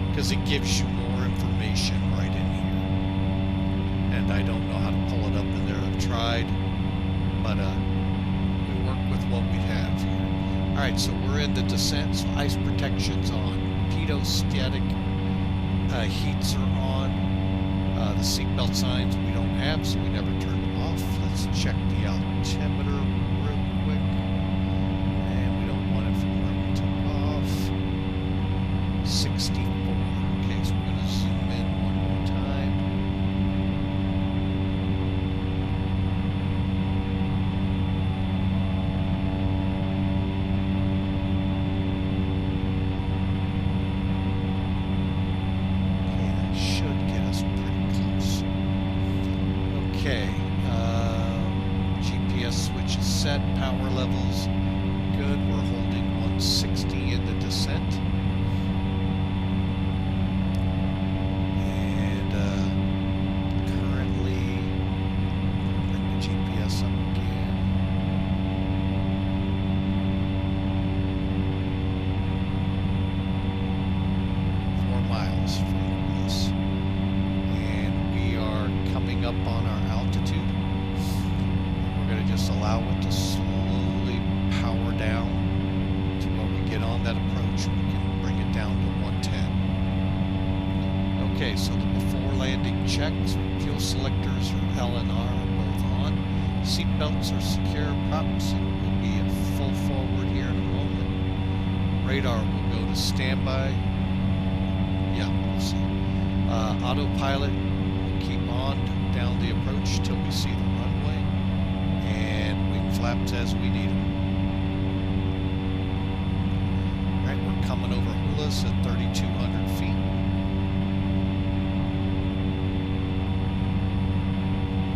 because it gives you more information right in here. And I don't know how to pull it up in there. I've tried, but we work with what we have here. All right, so we're in the descent. So ice protection's on. Pedostatic heats are on. The seatbelt signs we don't have, so we never turned them off. Let's check the altimeter real quick. And we don't want it from where we took off. 64. Okay, so we're going to zoom in one more time. Okay, that should get us pretty close. Okay, GPS switch is set, power levels good. We're holding 160 in the descent. And currently, bring the GPS up again. Miles from us. And we are coming up on our altitude. We're going to just allow it to slowly power down to when we get on that approach. We can bring it down to 110. Okay, so the before landing checks, fuel selectors or LNR are both on. Seat belts are secure. Props will be in full forward here in a moment. Radar will go to standby. Yeah, we'll see. Autopilot will keep on down the approach till we see the runway, and wing flaps as we need them. All right, we're coming over Hulas at 3,200 feet.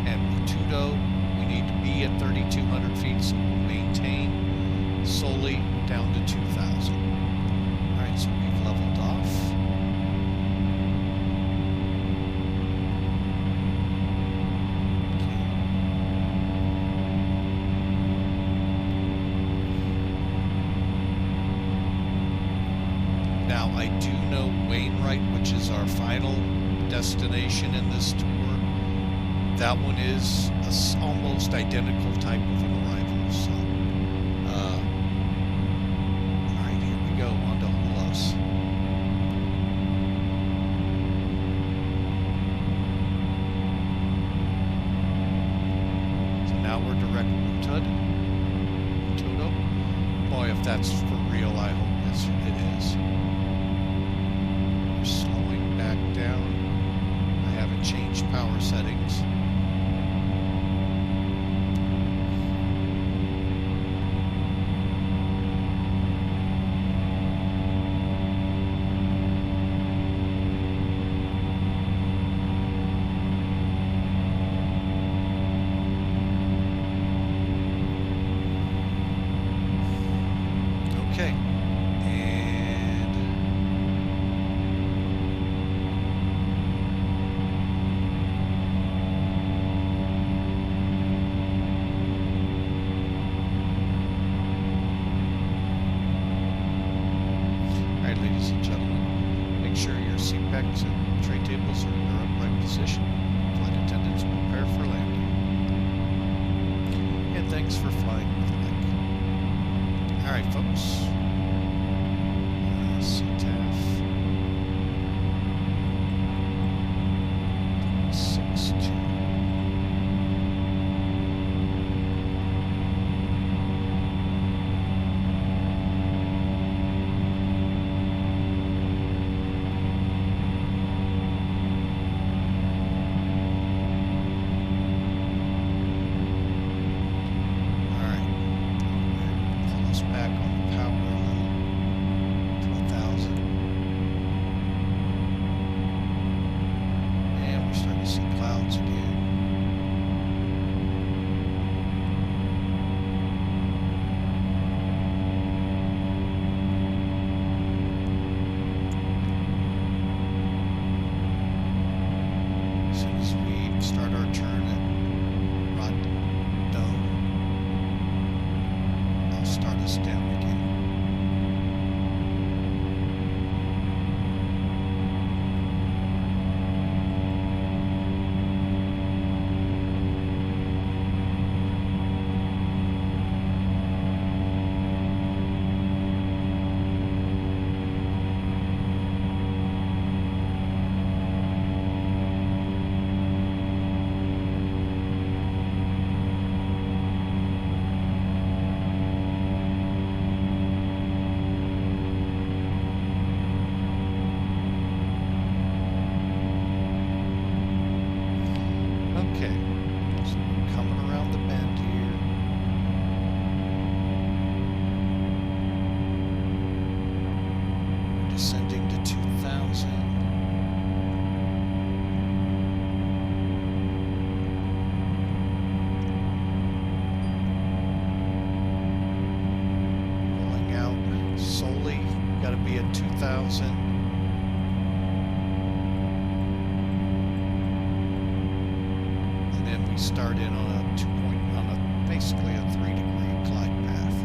And with Tudo, we need to be at 3,200 feet, so we'll maintain solely down to 2,000. All right, so we've leveled off. Now, I do know Wainwright, which is our final destination in this tour. That one is almost identical type of an arrival. So, all right, here we go, on to Hulas. So now we're direct Tudo. Boy, if that's for real, I hope it is. We're slowing back down. I haven't changed power settings. Okay. Ladies and gentlemen, make sure your seat backs and tray tables are in their upright position. Flight attendants prepare for landing. And thanks for flying with Mike. All right, folks. CTAF 6-2. Back on the power to 1,000. And we're starting to see clouds again. As soon as we start our turn at start us down again. Okay, so we're coming around the bend here. We're descending to 2,000. Rolling out solely, got to be at 2,000. We start in on a basically a 3-degree glide path.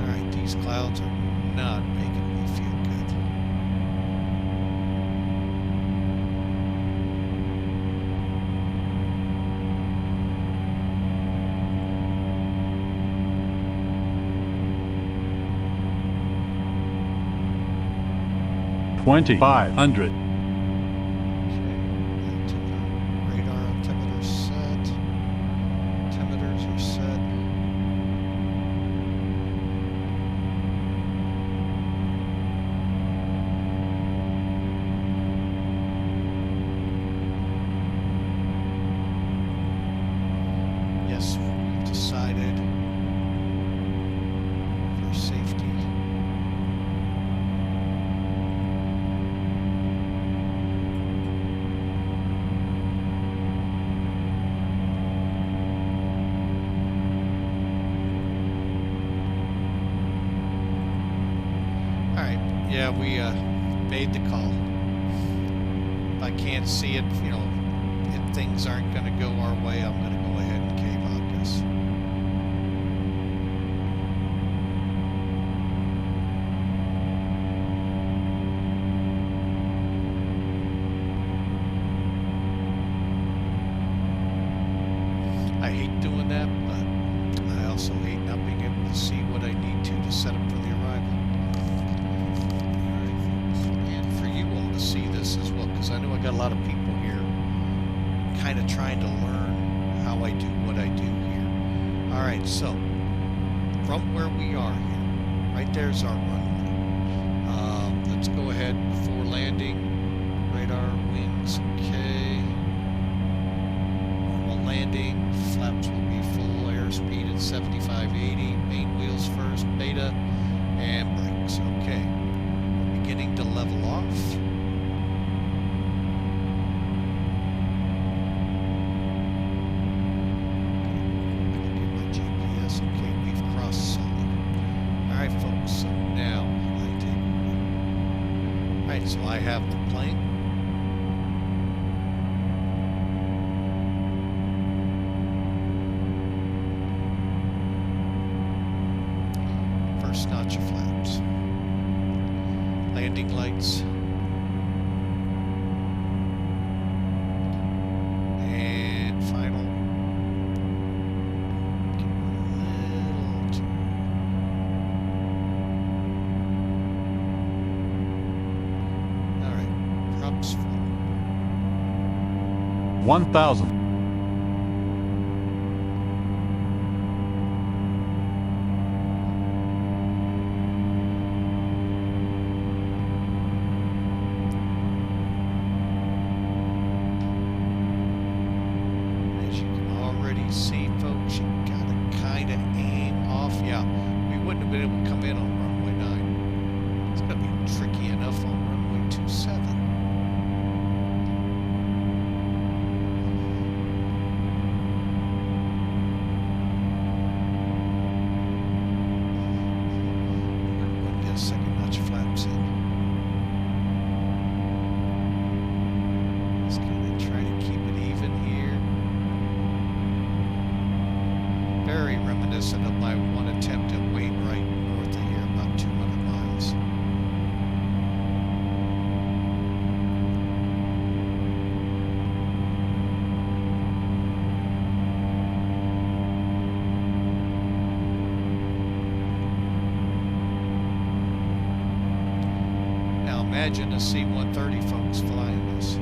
All right, these clouds are not making me feel good. $2,500. Yeah, we made the call. If I can't see it, you know, if things aren't going to go our way, I'm going to go ahead and cave on this. I hate doing that, but I also hate not being able to see what I need to set up for the arrival. Alright, folks. And for you all to see this as well, because I know I got a lot of people here kind of trying to learn how I do what I do here. Alright, so from where we are here, right there's our runway. Let's go ahead before landing. Radar, wings, okay. Normal landing, flaps will be full, airspeed at 7580, main wheels first, beta, and brakes. Okay, we're beginning to level off. Get my GPS. Okay, we've crossed solid. All right, folks. So now I take. All right, so I have the plane. First notch of flaps, landing lights, and final. Get a little too. All right, props full. 1,000. As you can already see, folks, you gotta kind of aim off. Yeah, we wouldn't have been able to come in on runway 9. It's gonna be tricky enough on runway 27. We're gonna get a second notch of flaps in. Just kind of try to keep it even here. Very reminiscent of my one attempt at Wainwright north of here, about 200 miles. Now imagine a C-130 folks flying this.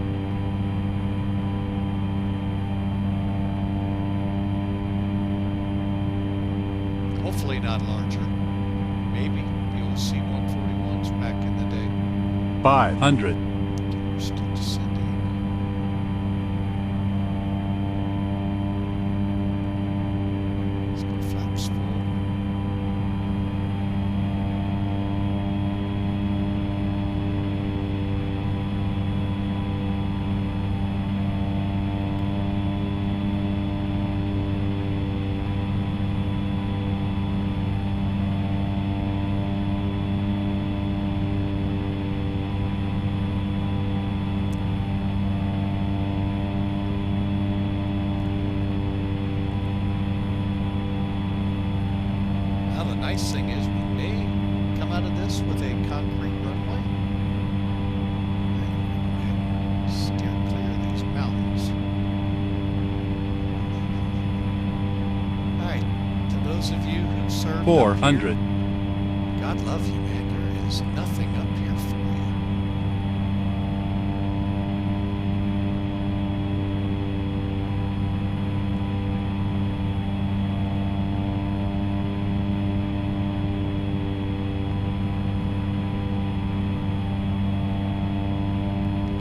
Hopefully not larger. Maybe the old C-141s back in the day. 500. We're still descending. Let's go flaps full. Now the nice thing is we may come out of this with a concrete runway. And steer clear of these mountains. Alright, to those of you who served up 400. here, God love you, man. There is nothing up here for you.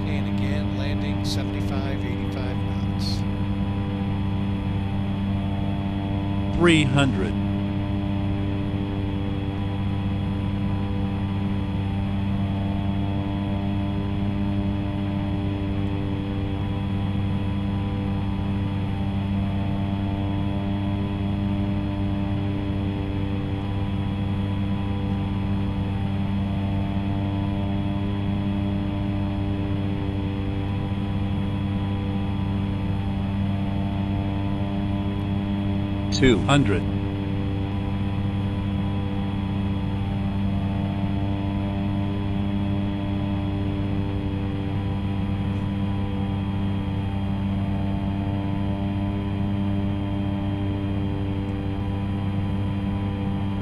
Okay, and again, landing 75, 85 knots. 300. 200.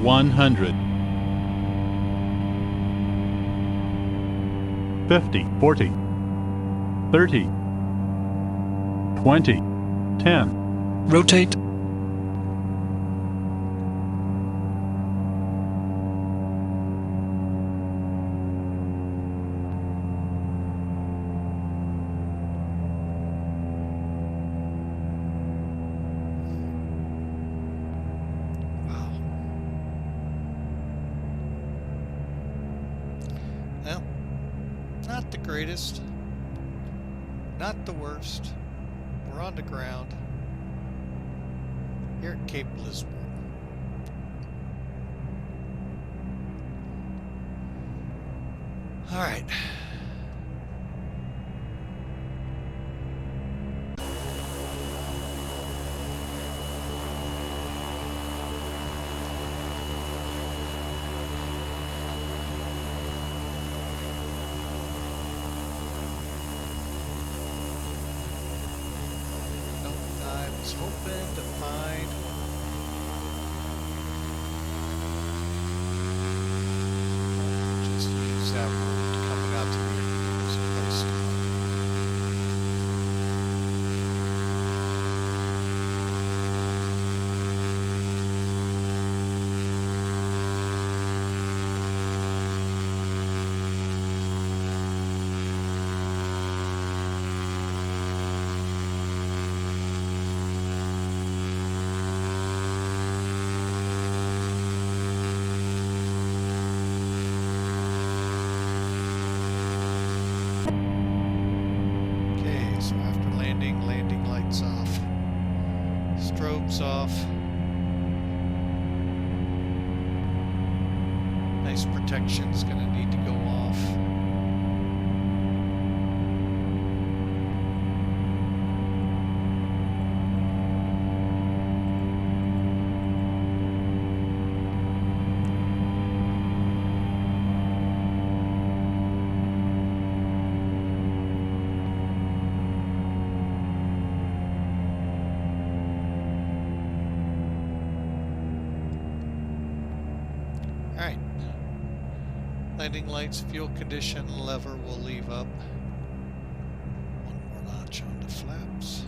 100. 50, 40, 30, 20, 10. Rotate. Wow. Well, not the greatest, not the worst. We're on the ground here at Cape Lisburne. All right. I was hoping to find just use that road coming out to the as a place to park. Okay, so after landing, landing lights off, strobes off. Nice protection's gonna need to go off. All right. Landing lights, fuel condition lever will leave up. One more notch on the flaps.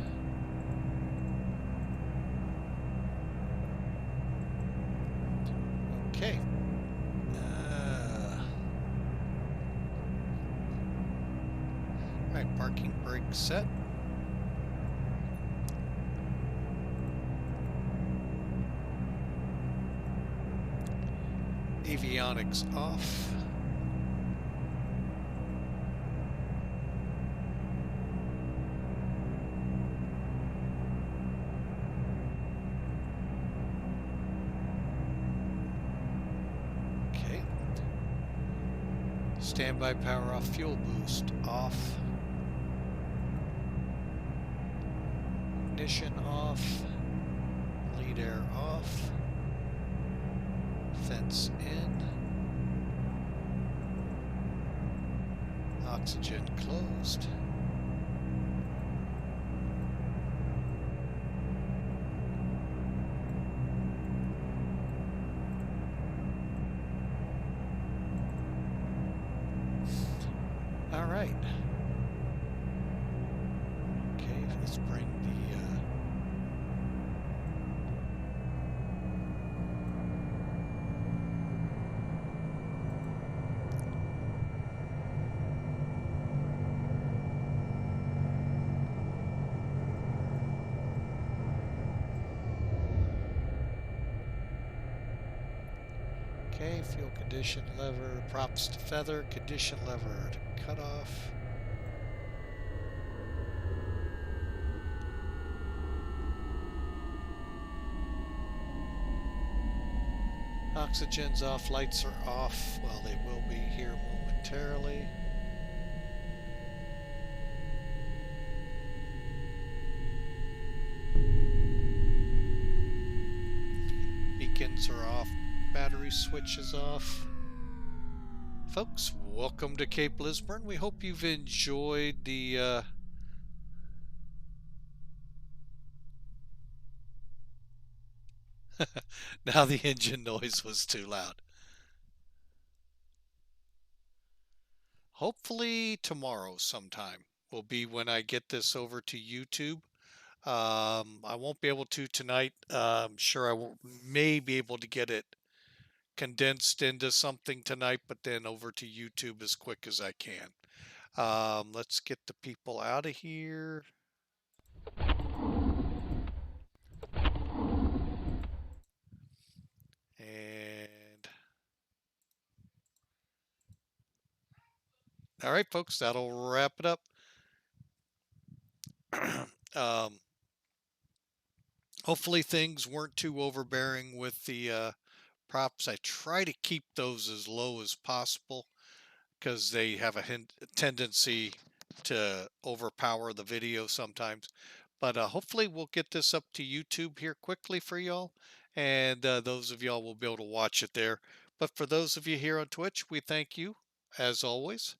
Okay. All right, parking brake set. Avionics off. Okay. Standby power off, fuel boost off. Ignition off. Bleed air off. Fence in. Oxygen closed. All right. Okay, let's bring the okay, fuel condition lever, props to feather, condition lever to cut off. Oxygen's off, lights are off. Well, they will be here momentarily. Lights are off. Battery switch is off. Folks, welcome to Cape Lisburne. We hope you've enjoyed the now the engine noise was too loud. Hopefully tomorrow sometime will be when I get this over to YouTube. I won't be able to tonight. I'm sure may be able to get it condensed into something tonight, but then over to YouTube as quick as I can. Let's get the people out of here. And all right, folks, that'll wrap it up. um, Hopefully things weren't too overbearing with the props. I try to keep those as low as possible because they have a tendency to overpower the video sometimes. But hopefully we'll get this up to YouTube here quickly for y'all, and those of y'all will be able to watch it there. But for those of you here on Twitch, we thank you as always,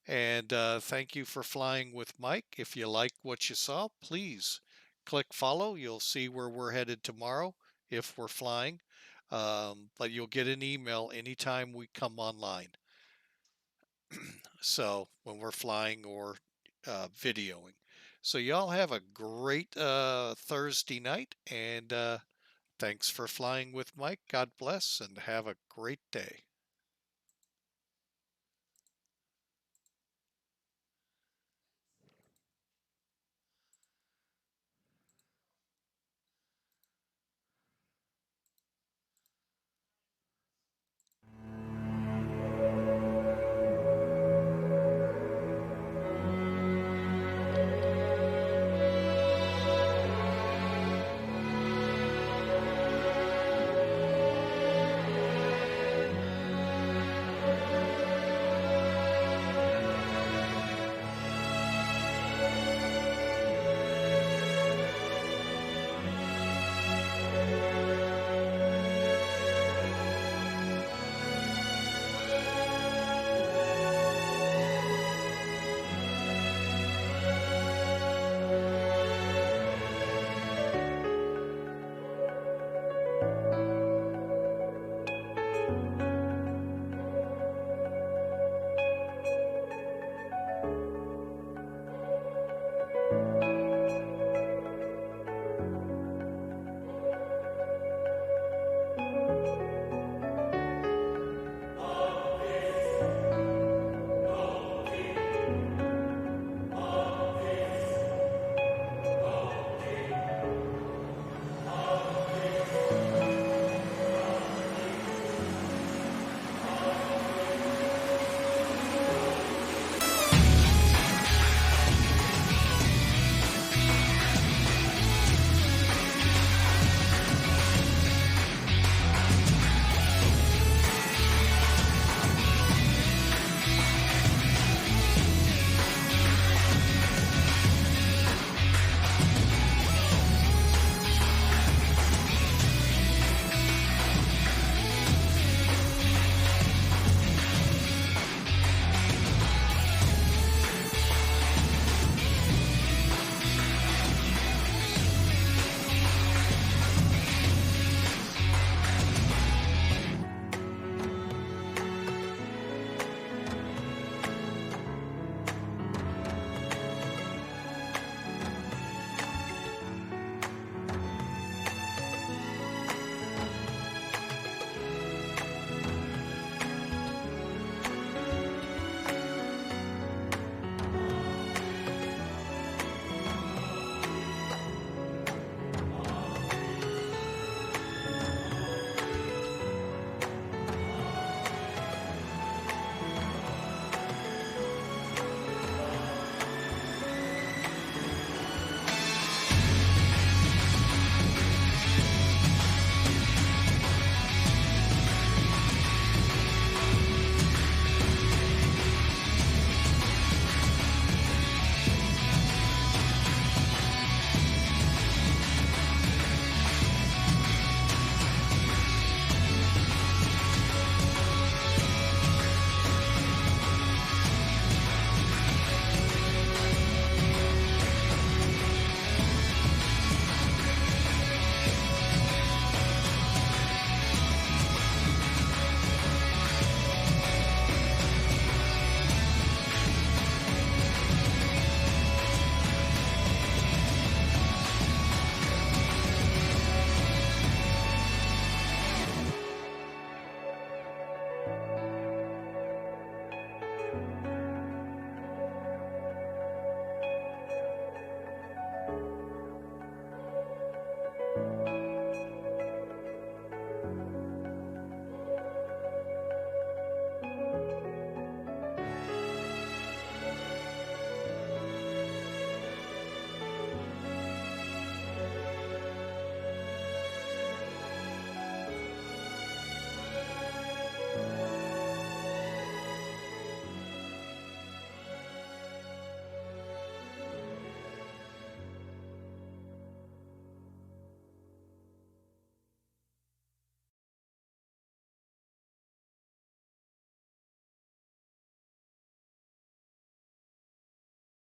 and thank you for flying with Mike. If you like what you saw, please click follow. You'll see where we're headed tomorrow if we're flying. But you'll get an email anytime we come online. So when we're flying or videoing. So y'all have a great Thursday night, and thanks for flying with Mike. God bless, and have a great day.